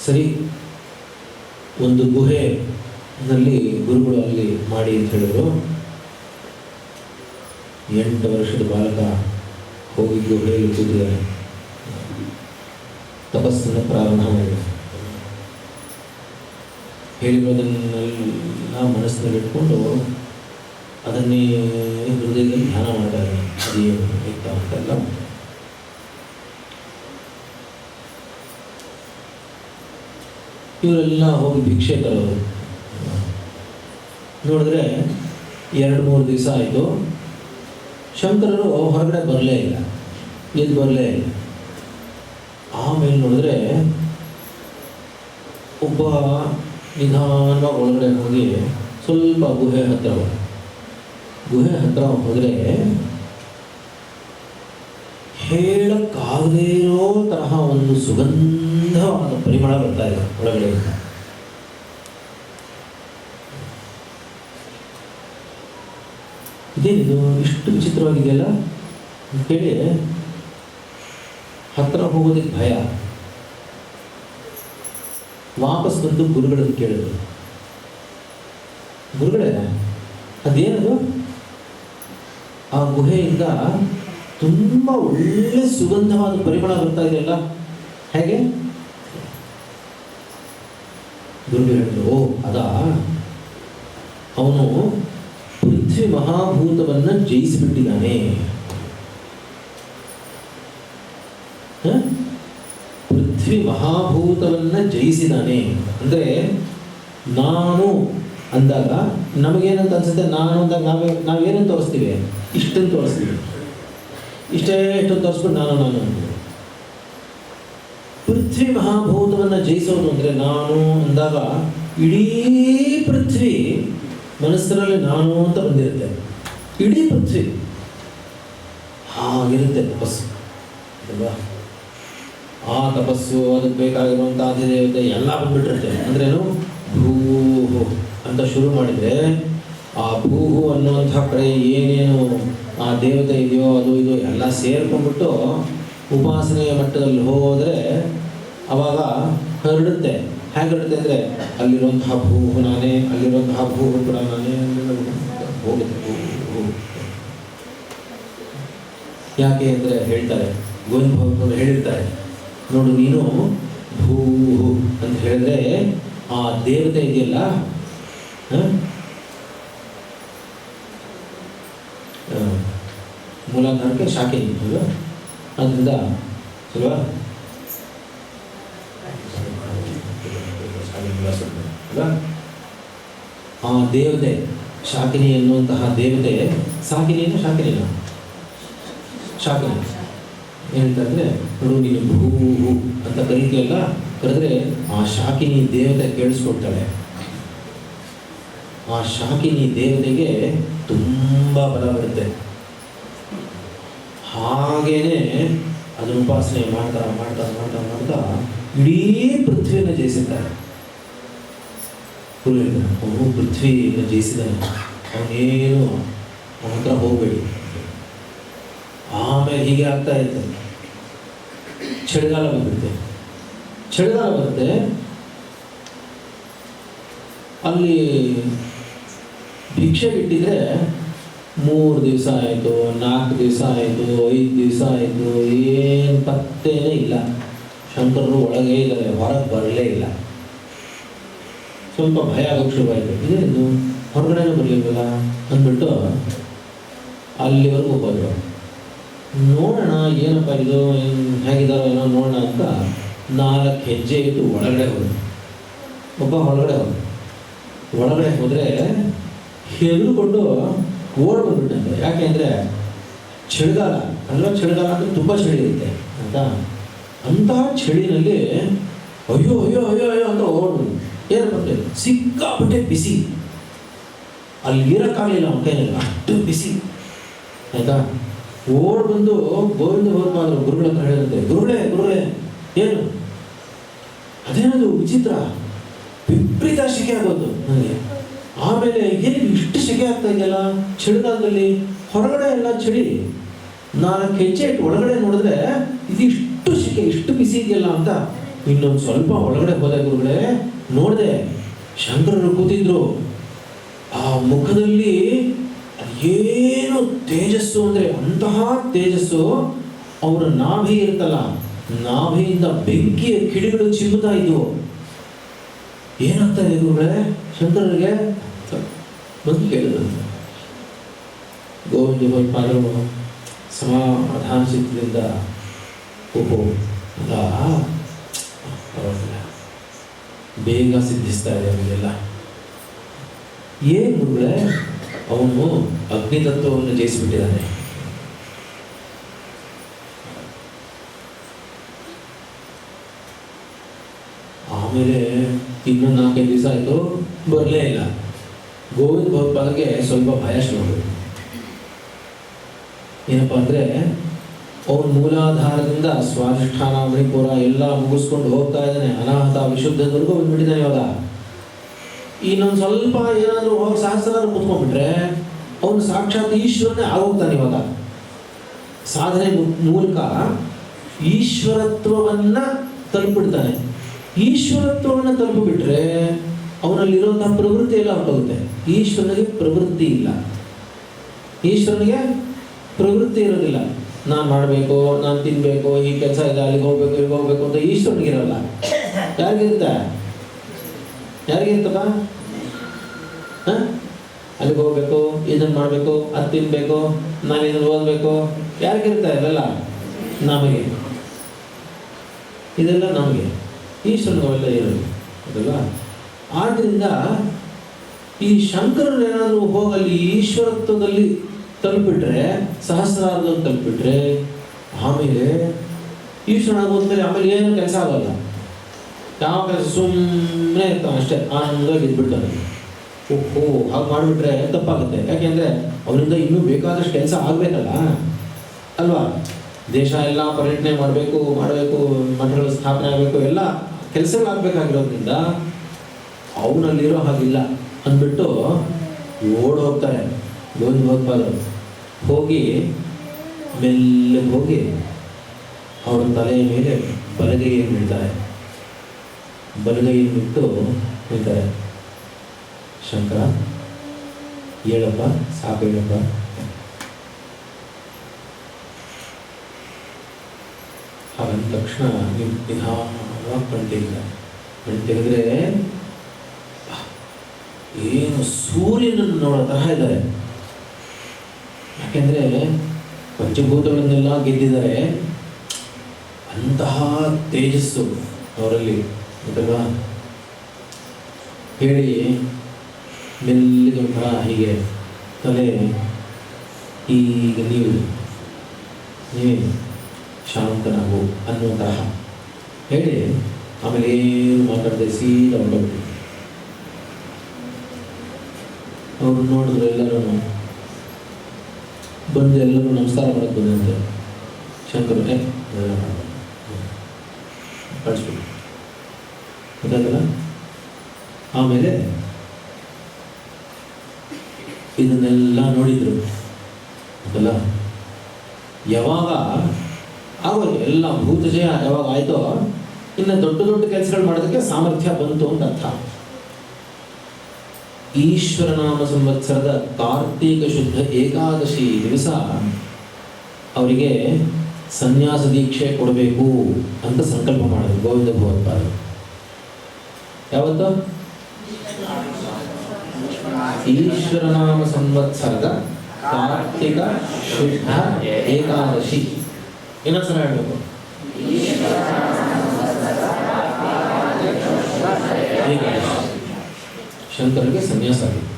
ಸರಿ, ಒಂದು ಗುಹೆನಲ್ಲಿ ಗುರುಗಳು ಅಲ್ಲಿ ಮಾಡಿ ಅಂತ ಹೇಳಿದ್ರು. 8 ವರ್ಷದ ಬಾಲಕ ಹೋಗಿ ಗುಹೆಯಲ್ಲಿ ಕೂತಿದ್ದಾರೆ, ತಪಸ್ಸನ್ನು ಪ್ರಾರಂಭ ಮಾಡಿದ್ರು. ಹೇಳಿರೋದನ್ನೆಲ್ಲ ಮನಸ್ಸಿನಲ್ಲಿ ಇಟ್ಕೊಂಡು ಅದನ್ನೇ ಹೃದಯದಲ್ಲಿ ಧ್ಯಾನ ಮಾಡ್ತಾರೆ. ಅದೇನು ಆಯ್ತಾ ಅಂತೆಲ್ಲ ಇವರೆಲ್ಲ ಹೋಗಿ ಭಿಕ್ಷೆ ತರೋರು. ನೋಡಿದ್ರೆ 2-3 ದಿವಸ ಆಯಿತು, ಶಂಕರರು ಹೊರಗಡೆ ಬರಲೇ ಇಲ್ಲ, ಎದ್ದು ಬರಲೇ ಇಲ್ಲ. ಆಮೇಲೆ ನೋಡಿದ್ರೆ ಒಬ್ಬ ನಿಧಾನವಾಗಿ ಒಳಗಡೆ ಹೋಗಿ ಸ್ವಲ್ಪ ಗುಹೆ ಹತ್ರ ಹೋದರೆ ಹೇಳಕ್ಕಾಗದೇ ಇರೋ ತರಹ ಒಂದು ಸುಗಂಧವಾದ ಪರಿಮಳ ಬರ್ತಾ ಇದೆ ಒಳಗಡೆಯಿಂದ. ಇದೇನಿದು ಇಷ್ಟು ವಿಚಿತ್ರವಾಗಿದೆಯಲ್ಲ ಅಂತೇಳಿ ಹತ್ರ ಹೋಗೋದಕ್ಕೆ ಭಯ. ವಾಪಸ್ ಬಂದು ಗುರುಗಳನ್ನು ಕೇಳಿದ್ರು, ಗುರುಗಳೇ ಅದೇನದು? ಆ ಗುಹೆಯಿಂದ ತುಂಬ ಒಳ್ಳೆ ಸುಗಂಧವಾದ ಪರಿಮಳ ಬರ್ತಾ ಇದೆಯಲ್ಲ, ಹೇಗೆ? ಗುರುಗಳು ಹೇಳಿದ್ರು, ಓ ಅದಾ, ಅವನು ಪೃಥ್ವಿ ಮಹಾಭೂತವನ್ನು ಜಯಿಸಿಬಿಟ್ಟಿದ್ದಾನೆ. ಪೃಥ್ವಿ ಮಹಾಭೂತವನ್ನು ಜಯಿಸಿದಾನೆ ಅಂದರೆ, ನಾನು ಅಂದಾಗ ನಮಗೇನಂತ ಅನ್ಸುತ್ತೆ, ನಾನು ಅಂದಾಗ ನಾವೇನಂತ ತೋರಿಸ್ತೀವಿ? ಇಷ್ಟನ್ನು ತೋರಿಸ್ತೀವಿ, ಇಷ್ಟೊಂದು ತೋರಿಸ್ಬಿಟ್ಟು ನಾನು ಅಂತೀವಿ. ಪೃಥ್ವಿ ಮಹಾಭೂತವನ್ನು ಜಯಿಸೋದು ಅಂದರೆ ನಾನು ಅಂದಾಗ ಇಡೀ ಪೃಥ್ವಿ ಮನಸ್ಸಿನಲ್ಲಿ ನಾನು ಅಂತ ಬಂದಿರುತ್ತೆ. ಇಡೀ ಪೃಥ್ವಿ ಹಾಗಿರುತ್ತೆ ತಪಸ್ಸು ಅಲ್ವಾ? ಆ ತಪಸ್ಸು, ಅದಕ್ಕೆ ಬೇಕಾಗಿರುವಂಥ ಅಧಿದೇವತೆ ಎಲ್ಲ ಬಂದ್ಬಿಟ್ಟಿರುತ್ತೆ. ಅಂದ್ರೇನು, ಭೂಹು ಅಂತ ಶುರು ಮಾಡಿದರೆ ಆ ಭೂಹು ಅನ್ನುವಂಥ ಕಡೆ ಏನೇನು ಆ ದೇವತೆ ಇದೆಯೋ ಅದು ಇದು ಎಲ್ಲ ಸೇರ್ಕೊಂಡ್ಬಿಟ್ಟು ಉಪಾಸನೆಯ ಮಟ್ಟದಲ್ಲಿ ಹೋದರೆ ಆವಾಗ ಹರಡುತ್ತೆ. ಹೇಗೆ ಹರಡುತ್ತೆ ಅಂದರೆ, ಅಲ್ಲಿರುವಂತಹ ಭೂಹು ನಾನೇ, ಅಲ್ಲಿರುವಂತಹ ಭೂಹು ಕೂಡ ನಾನೇ ಹೋಗುತ್ತೆ. ಭೂಹು ಯಾಕೆ ಅಂದರೆ ಹೇಳ್ತಾರೆ, ಗೋವಿಂದ ಭಗವಂತರು ಹೇಳಿರ್ತಾರೆ, ನೋಡು ನೀನು ಭೂ ಅಂತ ಹೇಳಿದ್ರೆ ಆ ದೇವತೆ ಇದೆಯಲ್ಲ, ಮೂಲಾಧಾರಕ್ಕೆ ಶಾಖೆ ಅಲ್ವಾ, ಅದರಿಂದ ಅಲ್ವಾ ಅಲ್ವಾ ಆ ದೇವತೆ ಶಾಕಿನಿ ಎನ್ನುವಂತಹ ದೇವತೆ, ಸಾಕಿನಿನ ಶಾಕಿನಿನ ಶಾಕಿನಿ ಏನಂತಂದರೆ, ನೋಡು ನೀನು ಭೂ ಅಂತ ಕರೀತಿಯಲ್ಲ, ಕರೆದ್ರೆ ಆ ಶಾಕಿನಿ ದೇವತೆ ಕೇಳಿಸ್ಕೊಡ್ತಾಳೆ. ಆ ಶಾಕಿನಿ ದೇವತೆಗೆ ತುಂಬ ಬಲ ಬರುತ್ತೆ. ಹಾಗೇನೆ ಅದನ್ನು ಉಪಾಸನೆ ಮಾಡ್ತಾ ಮಾಡ್ತಾ ಮಾಡ್ತಾ ಮಾಡ್ತಾ ಇಡೀ ಪೃಥ್ವಿಯನ್ನು ಜಯಿಸಿದ್ದಾರೆ. ಅವನು ಪೃಥ್ವಿಯನ್ನು ಜಯಿಸಿದಾನೆ, ಅವನೇನು ಅವನ ಹತ್ರ ಹೋಗಬೇಡಿ. ಆಮೇಲೆ ಹೀಗೆ ಆಗ್ತಾ ಇರ್ತದೆ, ಚಳಿಗಾಲ ಬರುತ್ತೆ. ಚಳಿಗಾಲ ಬರುತ್ತೆ, ಅಲ್ಲಿ ಭಿಕ್ಷೆ ಇಟ್ಟಿದ್ರೆ 3 ದಿವಸ ಆಯಿತು, 4 ದಿವಸ ಆಯಿತು, 5 ದಿವಸ ಆಯಿತು, ಏನು ಪತ್ತೇನೇ ಇಲ್ಲ. ಶಂಕರರು ಒಳಗೆ ಇದ್ದಾರೆ, ಹೊರಗೆ ಬರಲೇ ಇಲ್ಲ. ಸ್ವಲ್ಪ ಭಯ ಆಗೋಕ್ಕೆ ಶುರುವಾಯಿತು, ಇದೇನು ಹೊರಗಡೆನೂ ಬರಲಿಲ್ವಲ್ಲ ಅಂದ್ಬಿಟ್ಟು ಅಲ್ಲಿವರೆಗೂ ಹೋದರು. ನೋಡೋಣ ಏನಪ್ಪ ಇದು, ಹೇಗಿದ್ದಾರೋ ಏನೋ ನೋಡೋಣ ಅಂತ 4 ಹೆಜ್ಜೆ ಇಟ್ಟು ಒಳಗಡೆ ಹೋದ್ರು. ಒಬ್ಬ ಹೊರಗಡೆ ಹೋದ. ಒಳಗಡೆ ಹೋದರೆ ಹೆದರ್ಕೊಂಡು ಓಡ್ ಬಂದ್ಬಿಟ್ಟಂತೆ. ಯಾಕೆ ಅಂದರೆ ಚಳಿಗಾಲ ಅಲ್ವಾ, ಚಳಿಗಾಲ ಅಂದರೆ ತುಂಬ ಚಳಿ ಇರುತ್ತೆ ಅಂತ. ಅಂತಹ ಚಳಿನಲ್ಲಿ ಅಯ್ಯೋ ಅಯ್ಯೋ ಅಯ್ಯೋ ಅಯ್ಯೋ ಅಂತ ಓಡ್ಬೋದು. ಏನು ಬರ್ತದೆ, ಸಿಕ್ಕಾಪಟ್ಟೆ ಬಿಸಿ, ಅಲ್ಲಿ ಇರೋಕ್ಕಾಗಲಿಲ್ಲ ಅವನ ಕೈಯಲ್ಲಿ, ಅಷ್ಟು ಬಿಸಿ ಆಯಿತಾ. ಓಡ್ ಬಂದು ಗೋವಿಂದ ಭಗವಂತರು ಗುರುಗಳ ಹತ್ರ ಹೇಳಿದಂತೆ, ಗುರುಗಳೇ ಏನು ಅದೇನದು ವಿಚಿತ್ರ, ವಿಪರೀತ ಶೆಕೆ ಆಗೋದು ನನಗೆ. ಆಮೇಲೆ ಏನು ಇಷ್ಟು ಶೆಕೆ ಆಗ್ತಾ ಇದೆಯಲ್ಲ ಚಳಿಗಾಲದಲ್ಲಿ, ಹೊರಗಡೆ ಎಲ್ಲ ಚಳಿ, 4 ಹೆಜ್ಜೆ ಇಟ್ಟು ಒಳಗಡೆ ನೋಡಿದ್ರೆ ಇದು ಇಷ್ಟು ಶೆಕೆ, ಇಷ್ಟು ಬಿಸಿ ಇದೆಯಲ್ಲ ಅಂತ ಇನ್ನೊಂದು ಸ್ವಲ್ಪ ಒಳಗಡೆ ಹೋದೆ ಗುರುಗಳೇ. ನೋಡಿದೆ ಶಂಕರರು ಕೂತಿದ್ರು. ಆ ಮುಖದಲ್ಲಿ ಏನು ತೇಜಸ್ಸು ಅಂದರೆ ಅಂತಹ ತೇಜಸ್ಸು. ಅವರ ನಾಭಿ ಇರುತ್ತಲ್ಲ, ನಾಭಿಯಿಂದ ಬೆಂಕಿಯ ಕಿಡಿಗಳು ಚಿಮ್ಮುತ್ತಾ ಇದ್ವು. ಏನಾಗ್ತಾ ಇದೆ ಗುರುಗಳೇ ಶಂಕರರಿಗೆ ಬಂದು ಕೇಳಿದ್ರು. ಗೋವಿಂದ ಭಗವಂತರು ಸಮಾಧಾನ ಚಿತ್ತದಿಂದ, ಓಹೋ ಅಲ್ಲ ಬೇಗ ಸಿದ್ಧಿಸ್ತಾ ಇದೆ ಅವರಿಗೆಲ್ಲ. ಏನು ಗುರುಗಳೇ, ಅವನು ಅಗ್ನಿತತ್ವವನ್ನು ಜಯಿಸಿಬಿಟ್ಟಿದ್ದಾನೆ. ಆಮೇಲೆ ಇನ್ನೊಂದು 4-5 ದಿವಸ ಆಯಿತು, ಬರಲೇ ಇಲ್ಲ. ಗೋವಿಂದ ಭಗವಂತನಿಗೆ ಸ್ವಲ್ಪ ಭಯ ಶುರು. ಏನಪ್ಪ ಅಂದರೆ ಅವನ ಮೂಲಾಧಾರದಿಂದ ಸ್ವಾಧಿಷ್ಠಾನ ಮಣಿಪುರ ಎಲ್ಲ ಮುಗಿಸ್ಕೊಂಡು ಹೋಗ್ತಾ ಇದ್ದಾನೆ. ಅನಾಹತ ವಿಶುದ್ಧದವರೆಗೂ ಬಂದ್ಬಿಟ್ಟಿದ್ದಾನೆ. ಇವಾಗ ಇನ್ನೊಂದು ಸ್ವಲ್ಪ ಏನಾದರೂ ಹೋಗಿ ಸಹಸ್ರಾರು ಕೂತ್ಕೊಂಡ್ಬಿಟ್ರೆ ಅವನು ಸಾಕ್ಷಾತ್ ಈಶ್ವರನೇ ಆಗೋಗ್ತಾನೆ. ಇವಾಗ ಸಾಧನೆ ಮೂಲಕ ಈಶ್ವರತ್ವವನ್ನು ತಲುಪಿಬಿಡ್ತಾನೆ. ಈಶ್ವರತ್ವವನ್ನು ತಲುಪಿಬಿಟ್ರೆ ಅವನಲ್ಲಿರುವಂಥ ಪ್ರವೃತ್ತಿ ಎಲ್ಲ ಹೊರಟೋಗುತ್ತೆ. ಈಶ್ವರನಿಗೆ ಪ್ರವೃತ್ತಿ ಇಲ್ಲ, ಈಶ್ವರನಿಗೆ ಪ್ರವೃತ್ತಿ ಇರೋದಿಲ್ಲ. ನಾನು ಮಾಡಬೇಕು, ನಾನು ತಿನ್ನಬೇಕು, ಈ ಕೆಲಸ ಇದೆ, ಅಲ್ಲಿಗೆ ಹೋಗ್ಬೇಕು, ಇಲ್ಲಿಗೆ ಹೋಗ್ಬೇಕು ಅಂತ ಈಶ್ವರನಿಗಿರಲ್ಲ. ಯಾರಿಗಿರುತ್ತೆ? ಯಾರಿಗಿರ್ತಪ್ಪ? ಅಲ್ಲಿಗೆ ಹೋಗ್ಬೇಕು, ಇದನ್ನು ಮಾಡಬೇಕು, ಅದು ತಿನ್ನಬೇಕು, ನಾನು ಇದನ್ನು ಓದಬೇಕು, ಯಾರಿಗಿರುತ್ತೆ? ಇದೆಲ್ಲ ನಮಗೆ, ಇದೆಲ್ಲ ನಮಗೆ. ಈಶ್ವರನಿಗೆಲ್ಲ ಇರೋದು ಅದಲ್ಲ. ಆದ್ದರಿಂದ ಈ ಶಂಕರರು ಏನಾದರೂ ಹೋಗಲ್ಲಿ ಈಶ್ವರತ್ವದಲ್ಲಿ ತಲುಪಿಟ್ರೆ, ಸಹಸ್ರಾರ್ಧದಲ್ಲಿ ತಲುಪಿಟ್ರೆ, ಆಮೇಲೆ ಈಶ್ವರನಾಗೋದ್ಮೇಲೆ ಆಮೇಲೆ ಏನು ಕೆಲಸ ಆಗೋಲ್ಲ. ಯಾವ ಕೆಲಸ ಸುಮ್ಮನೆ ಇರ್ತಾನೆ ಅಷ್ಟೇ, ಆನಂದವಾಗಿ ಇದ್ಬಿಡ್ತಾನೆ. ಓಹೋ, ಹಾಗೆ ಮಾಡಿಬಿಟ್ರೆ ತಪ್ಪಾಗುತ್ತೆ. ಯಾಕೆಂದರೆ ಅವರಿಂದ ಇನ್ನೂ ಬೇಕಾದಷ್ಟು ಕೆಲಸ ಆಗಬೇಕಲ್ಲ ಅಲ್ವಾ. ದೇಶ ಎಲ್ಲ ಪರ್ಯಟನೆ ಮಾಡಬೇಕು, ಮಠಗಳ ಸ್ಥಾಪನೆ ಆಗಬೇಕು, ಎಲ್ಲ ಕೆಲಸಗಳಾಗಬೇಕಾಗಿರೋದ್ರಿಂದ ಅವನಲ್ಲಿರೋ ಹಾಗಿಲ್ಲ ಅಂದ್ಬಿಟ್ಟು ಓಡೋಗ್ತಾರೆ. ಗೋವಿಂದ ಭಗವಂತರು ಹೋಗಿ ಮೆಲ್ಲಗೆ ಹೋಗಿ ಅವರ ತಲೆಯ ಮೇಲೆ ಬಲಗೈಯನ್ನು ಇಡ್ತಾರೆ. ಬಲಗೈಯನ್ನು ಇಟ್ಟು ಹೇಳ್ತಾರೆ, ಶಂಕರ ಹೇಳಪ್ಪ, ಸಾಕು ಹೇಳಪ್ಪ, ಹಾಗಂದ ತಕ್ಷಣ ನೀವು ನಿಧಾನವಾಗಿ ಕಣ್ ತೆಗಿತಾರೆ. ಕಣ್ ತೆಗೆದ್ರೆ ಏನು ಸೂರ್ಯನನ್ನು ನೋಡೋ ತರಹ ಇದ್ದಾರೆ. ಯಾಕೆಂದರೆ ಪಂಚಭೂತಗಳನ್ನೆಲ್ಲ ಗೆದ್ದಿದ್ದಾರೆ. ಅಂತಹ ತೇಜಸ್ಸು ಅವರಲ್ಲಿ ಅಂತಲ್ವಾ. ಹೇಳಿ ಮೆಲ್ಲಿಗೆ ಒಂಥರ ಹೀಗೆ ತಲೆ ಈಗ ನೀವೇ ಶಾಂತನಾಗು ಅನ್ನೋ ತರಹ ಹೇಳಿ ಆಮೇಲೆ ಏನು ಮಾತಾಡದೆ ಸೀದಾ ಹೊರಟೋಗ್ಬಿಟ್ಟು ಅವರು ನೋಡಿದ್ರು. ಎಲ್ಲರೂ ಬಂದು ಎಲ್ಲರೂ ನಮಸ್ಕಾರ ಮಾಡೋಕ್ಕೆ ಬಂದಂತೆ. ಶಂಕರು ಕಳಿಸ್ಬಿಟ್ಟು ಗೊತ್ತಾಗಲ್ಲ. ಆಮೇಲೆ ಇದನ್ನೆಲ್ಲ ನೋಡಿದ್ರು ಅಲ್ಲ. ಯಾವಾಗ ಆಗೋದು ಎಲ್ಲ ಭೂತಜಯ ಯಾವಾಗ ಆಯಿತೋ ಇನ್ನು ದೊಡ್ಡ ದೊಡ್ಡ ಕೆಲಸಗಳು ಮಾಡೋದಕ್ಕೆ ಸಾಮರ್ಥ್ಯ ಬಂತು ಅಂತ ಅರ್ಥ. ಈಶ್ವರನಾಮ ಸಂವತ್ಸರದ ಕಾರ್ತೀಕ ಶುದ್ಧ ಏಕಾದಶಿ ದಿವಸ ಅವರಿಗೆ ಸನ್ಯಾಸ ದೀಕ್ಷೆ ಕೊಡಬೇಕು ಅಂತ ಸಂಕಲ್ಪ ಮಾಡಿದ್ರು ಗೋವಿಂದ ಭಗವತ್ಪಾದರು. ಯಾವತ್ತು? ಈಶ್ವರನಾಮ ಸಂವತ್ಸರದ ಕಾರ್ತಿಕ ಶುದ್ಧ ಏಕಾದಶಿ. ಇನ್ನೊಂದ್ಸಲ ಹೇಳಬೇಕು. ಏಕಾದಶಿ ಶಂಕರರಿಗೆ ಸನ್ಯಾಸ ಆಗಿದೆ.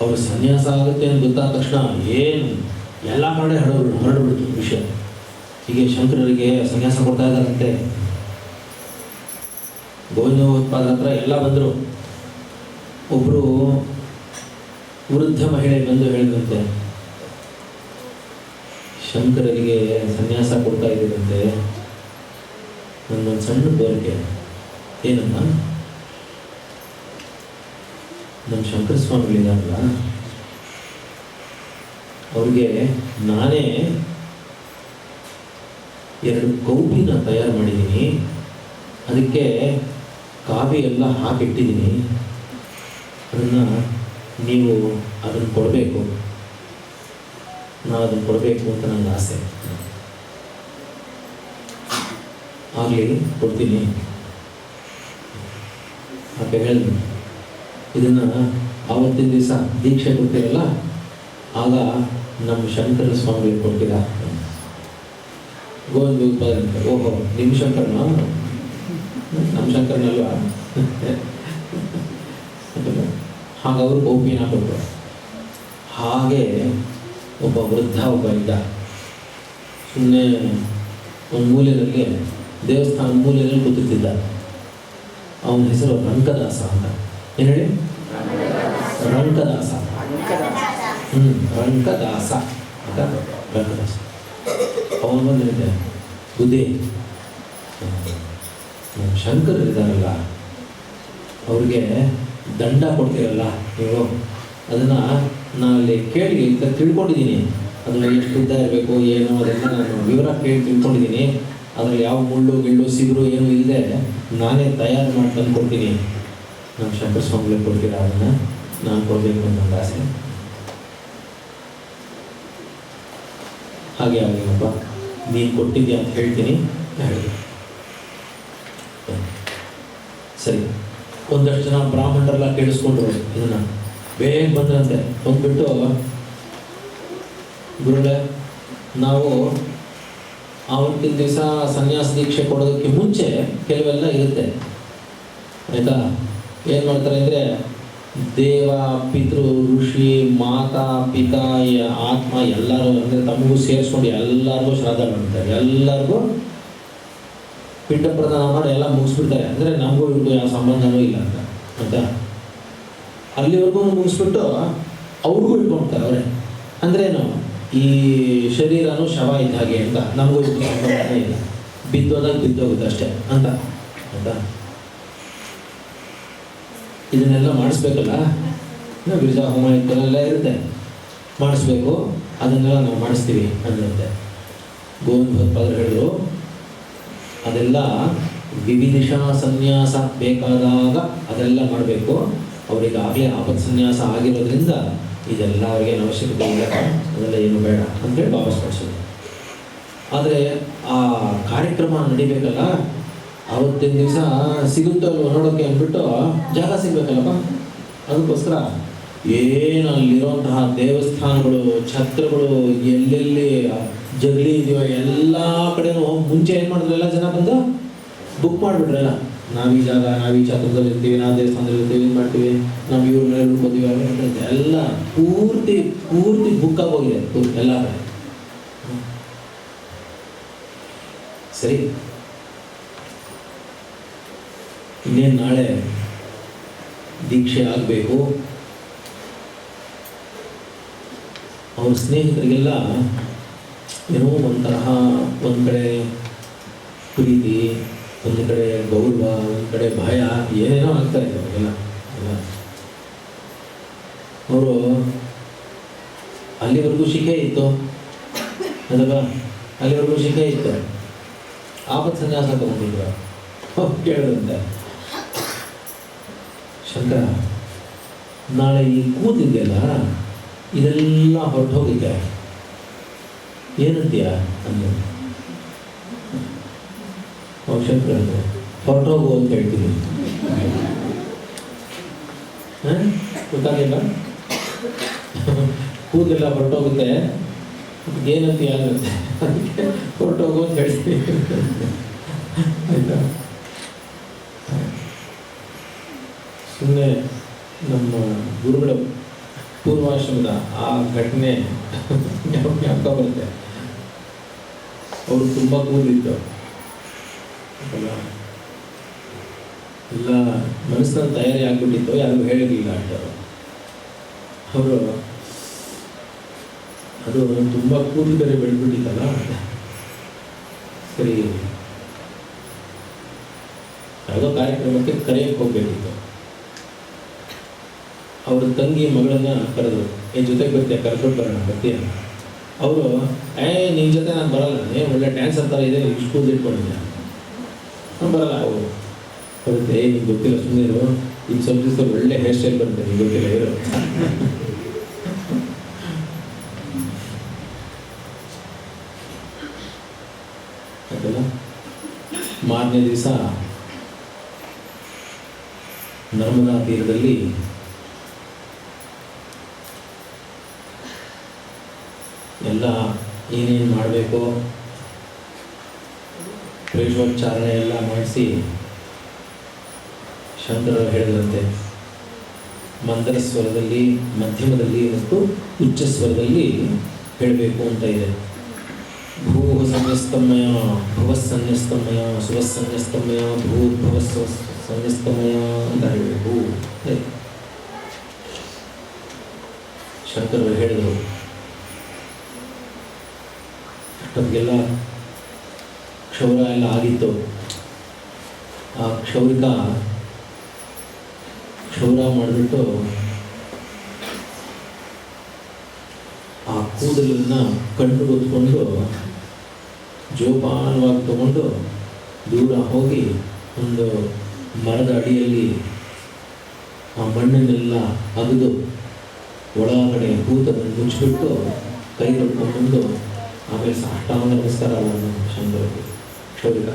ಅವರು ಸನ್ಯಾಸ ಆಗುತ್ತೆ ಅಂತ ಗೊತ್ತಾದ ತಕ್ಷಣ ಏನು ಎಲ್ಲ ಕಡೆ ಹರಡ್ಬಿಡ್ತು ವಿಷಯ. ಹೀಗೆ ಶಂಕರರಿಗೆ ಸನ್ಯಾಸ ಕೊಡ್ತಾ ಇದ್ದಾರಂತೆ. ಗೋವಿಂದ ಭಗವತ್ಪಾದರ ಹತ್ರ ಎಲ್ಲ ಬಂದರು. ಒಬ್ಬರು ವೃದ್ಧ ಮಹಿಳೆ ಬಂದು ಹೇಳಿದಂತೆ, ಶಂಕರರಿಗೆ ಸನ್ಯಾಸ ಕೊಡ್ತಾ ಇದ್ದಂತೆ. ನನ್ನೊಂದು ಸಣ್ಣ ಕೋರಿಕೆ ಏನಮ್ಮ, ನಮ್ಮ ಶಂಕರ ಸ್ವಾಮಿಗಳಿದಾರಲ್ಲ ಅವ್ರಿಗೆ ನಾನೇ 2 ಕೌಪಿನ ತಯಾರು ಮಾಡಿದ್ದೀನಿ. ಅದಕ್ಕೆ ಕಾಫಿ ಎಲ್ಲ ಹಾಕಿಟ್ಟಿದ್ದೀನಿ. ನೀವು ಅದನ್ನು ಕೊಡಬೇಕು. ನಾನು ಅದನ್ನು ಕೊಡಬೇಕು ಅಂತ ನನಗೆ ಆಸೆ. ಆಗಲಿ ಕೊಡ್ತೀನಿ ಅಂತ ಹೇಳಿದ್ರು. ಇದನ್ನು ಆವತ್ತಿನ ದಿವಸ ದೀಕ್ಷೆ ಕೊಡ್ತೀರಲ್ಲ ಆಗ ನಮ್ಮ ಶಂಕರ ಸ್ವಾಮಿಗೆ ಕೊಡ್ತೀರಾ? ಗೋವಿಂದ ಭಗವತ್ಪಾದ ಓಹೋ ನಿಮ್ಮ ಶಂಕರನ? ನಮ್ಮ ಶಂಕರನಲ್ವಾ? ಹಾಗೆ ಅವರು ಗೋಪಿನ ಕೊಟ್ಟರು. ಹಾಗೆ ಒಬ್ಬ ವೃದ್ಧ ಇದ್ದ. ಸುಮ್ಮನೆ ಒಂದು ಮೂಲೆಯಲ್ಲಿ ದೇವಸ್ಥಾನ ಮೂಲೆಯಲ್ಲಿ ಕೂತಿದ್ದ. ಅವನ ಹೆಸರು ರಂಕದಾಸ ಅಂತ. ಏನು ಹೇಳಿ? ರಂಕದಾಸ. ರಂಕದಾಸ ಅಂತ ರಂಕದಾಸ. ಅವನು ಬಂದಿದೆ ಬುದ್ಧಿ, ಶಂಕರರಿದ್ದಾರಲ್ಲ ಅವ್ರಿಗೆ ದಂಡ ಕೊಡ್ತೀರಲ್ಲ ನೀವು, ಅದನ್ನು ನಾನಲ್ಲಿ ಕೇಳಿ ಅಂತ ತಿಳ್ಕೊಂಡಿದ್ದೀನಿ. ಅದನ್ನು ಎಷ್ಟು ಉದ್ದ ಇರಬೇಕು ಏನು ಅದನ್ನು ನಾನು ವಿವರ ಕೇಳಿ ತಿಳ್ಕೊಂಡಿದ್ದೀನಿ. ಅದರಲ್ಲಿ ಯಾವ ಮುಳ್ಳು ಗಿಳ್ಳು ಸಿಗುರು ಏನೂ ಇಲ್ಲದೆ ನಾನೇ ತಯಾರು ಮಾಡಿ ತಂದು ಕೊಡ್ತೀನಿ. ನಮ್ಮ ಶಂಕರ ಸ್ವಾಮಿಗಳಿಗೆ ಕೊಡ್ತೀರಾ? ಅದನ್ನು ನಾನು ಕೊಡಬೇಕು ಅಂತ ನನ್ನ ಆಸೆ. ಹಾಗೆ ಆಗಲಿಲ್ಲಪ್ಪ, ನೀನು ಕೊಟ್ಟಿದ್ಯಾ ಅಂತ ಹೇಳ್ತೀನಿ ಹೇಳಿ. ಸರಿ, ಒಂದಷ್ಟು ಜನ ಬ್ರಾಹ್ಮಣರೆಲ್ಲ ಕೇಳಿಸ್ಕೊಂಡ್ರು. ಇದನ್ನು ಬೇಗ ಬಂದ್ರಂತೆ. ಬಂದ್ಬಿಟ್ಟು, ಗುರುಗಳೇ ನಾವು ಆವತ್ತಿನ ದಿವಸ ಸನ್ಯಾಸ ದೀಕ್ಷೆ ಕೊಡೋದಕ್ಕೆ ಮುಂಚೆ ಕೆಲವೆಲ್ಲ ಇರುತ್ತೆ ಆಯಿತಾ. ಏನು ಮಾಡ್ತಾರೆ ಅಂದರೆ ದೇವ ಪಿತೃ ಋಷಿ ಮಾತಾ ಪಿತಾ ಆತ್ಮ ಎಲ್ಲರೂ ಅಂದರೆ ತಮಗೂ ಸೇರಿಸ್ಕೊಂಡು ಎಲ್ಲರಿಗೂ ಶ್ರಾದ್ದ ಮಾಡ್ತಾರೆ. ಎಲ್ಲರಿಗೂ ಪಿಂಡ ಪ್ರದಾನ ಮಾಡಿ ಎಲ್ಲ ಮುಗಿಸ್ಬಿಡ್ತಾರೆ. ಅಂದರೆ ನಮಗೂ ಇವ್ರಿಗೂ ಯಾವ ಸಂಬಂಧನೂ ಇಲ್ಲ ಅಂತ ಆಯಿತಾ. ಅಲ್ಲಿವರೆಗೂ ಮುಗಿಸ್ಬಿಟ್ಟು ಅವ್ರಿಗೂ ಇಟ್ಕೊಳ್ತಾರೆ ಅವರೇ. ಅಂದ್ರೇನು, ಈ ಶರೀರನೂ ಶವ ಇದ್ದ ಹಾಗೆ ಅಂತ, ನಮಗೂ ಸಂಬಂಧನೇ ಇಲ್ಲ, ಬಿದ್ದೋದಾಗ ಬಿದ್ದೋಗುತ್ತೆ ಅಷ್ಟೇ ಅಂತ ಆಯಿತಾ. ಇದನ್ನೆಲ್ಲ ಮಾಡಿಸ್ಬೇಕಲ್ಲ, ಗಿರಿಜಾ ಹೋಮ ಇದ್ದೆಲ್ಲ ಇರುತ್ತೆ, ಮಾಡಿಸ್ಬೇಕು. ಅದನ್ನೆಲ್ಲ ನಾವು ಮಾಡಿಸ್ತೀವಿ ಅನ್ನಂತೆ. ಗೋವಿಂದ ಭಗವತ್ಪಾದರು ಹೇಳಿದ್ರು, ಅದೆಲ್ಲ ವಿವಿಧಿಷಾ ಸನ್ಯಾಸ ಬೇಕಾದಾಗ ಅದೆಲ್ಲ ಮಾಡಬೇಕು. ಅವರಿಗೆ ಆಗಲೇ ಆಪತ್ ಸನ್ಯಾಸ ಆಗಿರೋದ್ರಿಂದ ಇದೆಲ್ಲ ಅವರಿಗೆ ಅವಶ್ಯಕತೆ ಇಲ್ಲ, ಅದೆಲ್ಲ ಏನು ಬೇಡ ಅಂತೇಳಿ ವಾಪಸ್ ಕಳಿಸೋದು. ಆದರೆ ಆ ಕಾರ್ಯಕ್ರಮ ನಡಿಬೇಕಲ್ಲ, ಅವತ್ತಿನ ದಿವಸ ಸಿಗುತ್ತೋ ಅಲ್ವೋ ನೋಡೋಕ್ಕೆ ಅಂದ್ಬಿಟ್ಟು ಜಾಗ ಸಿಗ್ಬೇಕಲ್ಲಪ್ಪ. ಅದಕ್ಕೋಸ್ಕರ ಏನು ಅಲ್ಲಿರುವಂತಹ ದೇವಸ್ಥಾನಗಳು, ಛತ್ರಗಳು, ಎಲ್ಲೆಲ್ಲಿ ಜಗಲಿ ಇದೆಯೋ ಎಲ್ಲ ಕಡೆನೂ ಮುಂಚೆ ಏನು ಮಾಡಿದ್ರೆಲ್ಲ ಜನ ಬಂದು ಬುಕ್ ಮಾಡಿಬಿಟ್ರಲ್ಲ. ನಾವು ಈ ಜಾಗ, ನಾವು ಈ ಛತ್ರದಲ್ಲಿ ಇರ್ತೀವಿ, ನಾವು ದೇವಸ್ಥಾನದಲ್ಲಿ ಇರ್ತೀವಿ, ಇದು ಮಾಡ್ತೀವಿ, ನಾವು ಇವ್ರ ಮೇಲೆ ಉಳ್ಕೋತೀವಿ, ಎಲ್ಲ ಪೂರ್ತಿ ಬುಕ್ ಆಗೋಗಿದೆ ಎಲ್ಲ ಕಡೆ. ಸರಿ, ಇನ್ನೇನು ನಾಳೆ ದೀಕ್ಷೆ ಆಗಬೇಕು. ಅವ್ರ ಸ್ನೇಹಿತರಿಗೆಲ್ಲ ಏನೋ ಒಂಥರ, ಒಂದು ಕಡೆ ಪ್ರೀತಿ, ಒಂದು ಕಡೆ ಗೌರವ, ಒಂದು ಕಡೆ ಭಯ, ಏನೇನೋ ಆಗ್ತಾರೆ ಅವಾಗೆಲ್ಲ. ಅವರು ಅಲ್ಲಿವರೆಗೂ ಶಿಖೆ ಇತ್ತು ಅದಲ್ವಾ, ಅಲ್ಲಿವರೆಗೂ ಶಿಖೆ ಇತ್ತು. ಆಪತ್ ಸನ್ಯಾಸ ತಗೊಂಡಿದ್ರು. ಕೇಳಿದಂತೆ, ಶಂಕರ ನಾಳೆ ಈ ಕೂತಿದೆಯಲ್ಲ ಇದೆಲ್ಲ ಹೊರಟೋಗಿದ್ದೆ, ಏನಂತೀಯ ಅಂದು. ಶಂಕರ ಅಂದ್ರೆ ಹೊರಟೋಗು ಅಂತ ಹೇಳ್ತೀನಿ. ಗೊತ್ತಾಗಿಲ್ಲ, ಕೂದಲೆಲ್ಲ ಹೊರಟೋಗುತ್ತೆ, ಏನಂತೀಯ ಆಗುತ್ತೆ, ಅದಕ್ಕೆ ಹೊರಟೋಗು ಅಂತ ಹೇಳ್ತೀನಿ. ಆಯ್ತಾ? ಸುಮ್ಮನೆ ನಮ್ಮ ಗುರುಗಳ ಪೂರ್ವಾಶ್ರಮದ ಆ ಘಟನೆ ಜ್ಞಾಪಕ ಬರುತ್ತೆ. ಅವರು ತುಂಬ ಕೂದಲಿತ್ತು ಎಲ್ಲ ಮನಸ್ಸಿನಲ್ಲಿ ತಯಾರಿ ಆಗ್ಬಿಟ್ಟಿತ್ತು, ಯಾರಿಗೂ ಹೇಳಿರಲಿಲ್ಲ ಅಂತಾರೆ ಅವರು. ಅದು ತುಂಬ ಕೂದಲು ಬೇರೆ ಬೆಳೆದ್ಬಿಟ್ಟಿತ್ತಲ್ಲ. ಸರಿ, ಯಾವುದೋ ಕಾರ್ಯಕ್ರಮಕ್ಕೆ ಕರೆಯಕ್ಕೆ ಹೋಗ್ಬೇಕಿತ್ತು. ಅವ್ರ ತಂಗಿ ಮಗಳನ್ನ ಕರೆದ್ರು, ಜೊತೆಗೆ ಬರ್ತೀಯ, ಕರ್ಕೊಂಡು ಬರೋಣ, ಬರ್ತೀಯ? ಅವರು ನಿನ್ನ ಜೊತೆ ನಾನು ಬರಲ್ಲ, ಒಳ್ಳೆ ಡ್ಯಾನ್ಸರ್ ಥರ ಇದೆ, ಇಷ್ಟು ಕೂದಲು ಇಟ್ಕೊಂಡಿದ್ದೆ, ನಾನು ಬರಲ್ಲ. ಅವರು ಬರುತ್ತೆ, ನಿಮ್ಗೆ ಗೊತ್ತಿಲ್ಲ, ಸುಮ್ಮನೆ ಈಗ ಸ್ವಲ್ಪ ದಿವಸ ಒಳ್ಳೆ ಹೇರ್ ಸ್ಟೈಲ್ ಬರುತ್ತೆ, ನಿಮ್ಗೆ ಗೊತ್ತಿಲ್ಲ ಇರೋ. ಆಯ್ತಲ್ಲ, ಮಾರನೇ ದಿವಸ ನರ್ಮದಾ ತೀರದಲ್ಲಿ ಎಲ್ಲ ಏನೇನು ಮಾಡಬೇಕು ಪ್ರೇಷೋಚ್ಚಾರಣೆ ಎಲ್ಲ ಮಾಡಿಸಿ ಶಂಕರರು ಹೇಳಿದಂತೆ ಮಂತ್ರ ಸ್ವರದಲ್ಲಿ, ಮಧ್ಯಮದಲ್ಲಿ ಮತ್ತು ಉಚ್ಚ ಸ್ವರದಲ್ಲಿ ಹೇಳಬೇಕು ಅಂತ ಇದೆ. ಭೂಃ ಸಂನ್ಯಸ್ತಮಯ, ಭುವಃ ಸಂನ್ಯಸ್ತಮಯ, ಸುವಃ ಸಂನ್ಯಸ್ತಮಯ, ಭೂರ್ಭುವಃ ಸಂನ್ಯಸ್ತಮಯ ಅಂತ ಹೇಳಬೇಕು. ಶಂಕರರು ಹೇಳಿದರು. ಅಷ್ಟೊತ್ತಿಗೆಲ್ಲ ಕ್ಷೌರ ಎಲ್ಲ ಆಗಿತ್ತು. ಆ ಕ್ಷೌರ ಮಾಡಿಬಿಟ್ಟು ಆ ಕೂದಲನ್ನು ಕಣ್ಣು ಹೊತ್ಕೊಂಡು ಜೋಪಾನವಾಗಿ ತಗೊಂಡು ದೂರ ಹೋಗಿ ಒಂದು ಮರದ ಅಡಿಯಲ್ಲಿ ಆ ಮಣ್ಣನ್ನೆಲ್ಲ ಅಗೆದು ಒಳಗಡೆ ಕೂದಲನ್ನು ಮುಚ್ಚಿಬಿಟ್ಟು ಕೈ ತೊಳ್ಕೊಂಡು ಆಮೇಲೆ ಸಾಷ್ಟಾಂಗ ನಮಸ್ಕಾರ ಶಂಕರಕ್ಕೆ ಕ್ಷೌರಿಕ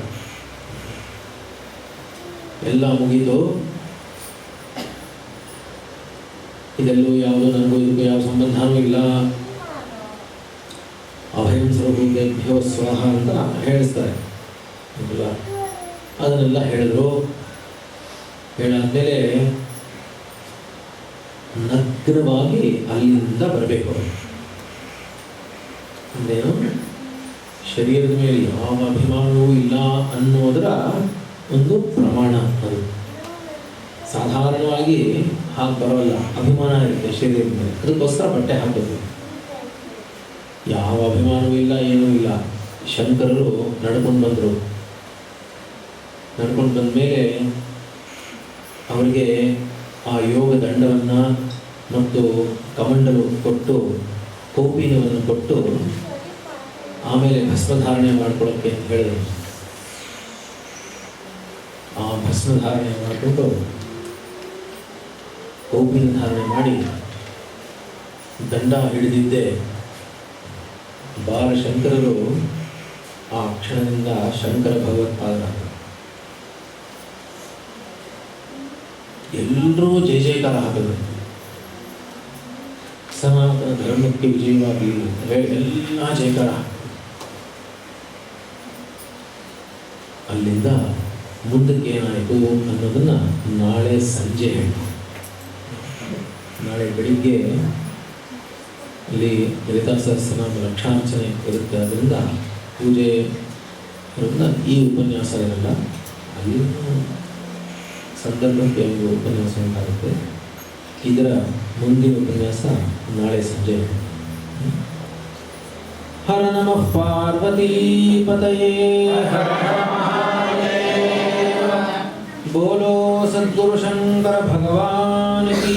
ಎಲ್ಲ ಮುಗೀತು. ಇದೆಲ್ಲೂ ಯಾವುದೋ ನನಗೂ ಇದಕ್ಕೂ ಯಾವ ಸಂಬಂಧನೂ ಇಲ್ಲ, ಅಭಯಂ ಸರ್ವಭೂತೇಭ್ಯೋ ಸ್ವಾಹ ಅಂತ ಹೇಳಿಸ್ತಾರೆ. ಅದನ್ನೆಲ್ಲ ಹೇಳಿದ್ರು. ಹೇಳಾದ್ಮೇಲೆ ನಗ್ನವಾಗಿ ಅಲ್ಲಿಂದ ಬರಬೇಕು. ಅಂದೇನು, ಶರೀರದ ಮೇಲೆ ಯಾವ ಅಭಿಮಾನವೂ ಇಲ್ಲ ಅನ್ನೋದರ ಒಂದು ಪ್ರಮಾಣ ಅದು. ಸಾಧಾರಣವಾಗಿ ಹಾಗೆ ಬರೋಲ್ಲ, ಅಭಿಮಾನ ಇರುತ್ತೆ ಶರೀರದ ಮೇಲೆ, ಅದಕ್ಕೋಸ್ಕರ ಬಟ್ಟೆ ಹಾಕೋದು. ಯಾವ ಅಭಿಮಾನವೂ ಇಲ್ಲ, ಏನೂ ಇಲ್ಲ. ಶಂಕರರು ನಡ್ಕೊಂಡು ಬಂದರು. ನಡ್ಕೊಂಡು ಬಂದ ಮೇಲೆ ಅವರಿಗೆ ಆ ಯೋಗ ದಂಡವನ್ನು ಮತ್ತು ಕಮಂಡಲು ಕೊಟ್ಟು, ಕೌಪೀನವನ್ನು ಕೊಟ್ಟು, ಆಮೇಲೆ ಭಸ್ಮಧಾರಣೆ ಮಾಡ್ಕೊಳ್ಳೋಕ್ಕೆ ಅಂತ ಹೇಳಿದರು. ಆ ಭಸ್ಮಧಾರಣೆ ಮಾಡಿಕೊಂಡು ಕೌಪೀನ ಧಾರಣೆ ಮಾಡಿ ದಂಡ ಹಿಡಿದಿದ್ದೆ ಬಾಲಶಂಕರರು ಆ ಕ್ಷಣದಿಂದ ಶಂಕರ ಭಗವತ್ಪಾದರ ಎಲ್ಲರೂ ಜಯ ಜಯಕಾರ ಹಾಕಬೇಕು. ಸನಾತನ ಧರ್ಮಕ್ಕೆ ವಿಜಯವಾಗಲಿ ಎಲ್ಲ ಜಯಕಾರ. ಅಲ್ಲಿಂದ ಮುಂದಕ್ಕೆ ಏನಾಯಿತು ಅನ್ನೋದನ್ನು ನಾಳೆ ಸಂಜೆ ಹೇಳ್ತೀನಿ. ನಾಳೆ ಬೆಳಿಗ್ಗೆ ಅಲ್ಲಿ ಲಲಿತಾ ಸಹಸ್ರನಾಮ ಲಕ್ಷಾರ್ಚನೆ ಇರುತ್ತೆ. ಅದರಿಂದ ಪೂಜೆ ಈ ಉಪನ್ಯಾಸ ಇರಲ್ಲ, ಅಲ್ಲಿ ಸಂದರ್ಭಕ್ಕೆ ಒಂದು ಉಪನ್ಯಾಸ ಉಂಟಾಗುತ್ತೆ. ಇದರ ಮುಂದಿನ ಉಪನ್ಯಾಸ ನಾಳೆ ಸಂಜೆ. ಹರ ನಮಃ ಪಾರ್ವತೀ ಪತಯೇ, ಬೋಲೋ ಸದ್ಗುರು ಶಂಕರ ಭಗವಾನ್ ಕೀ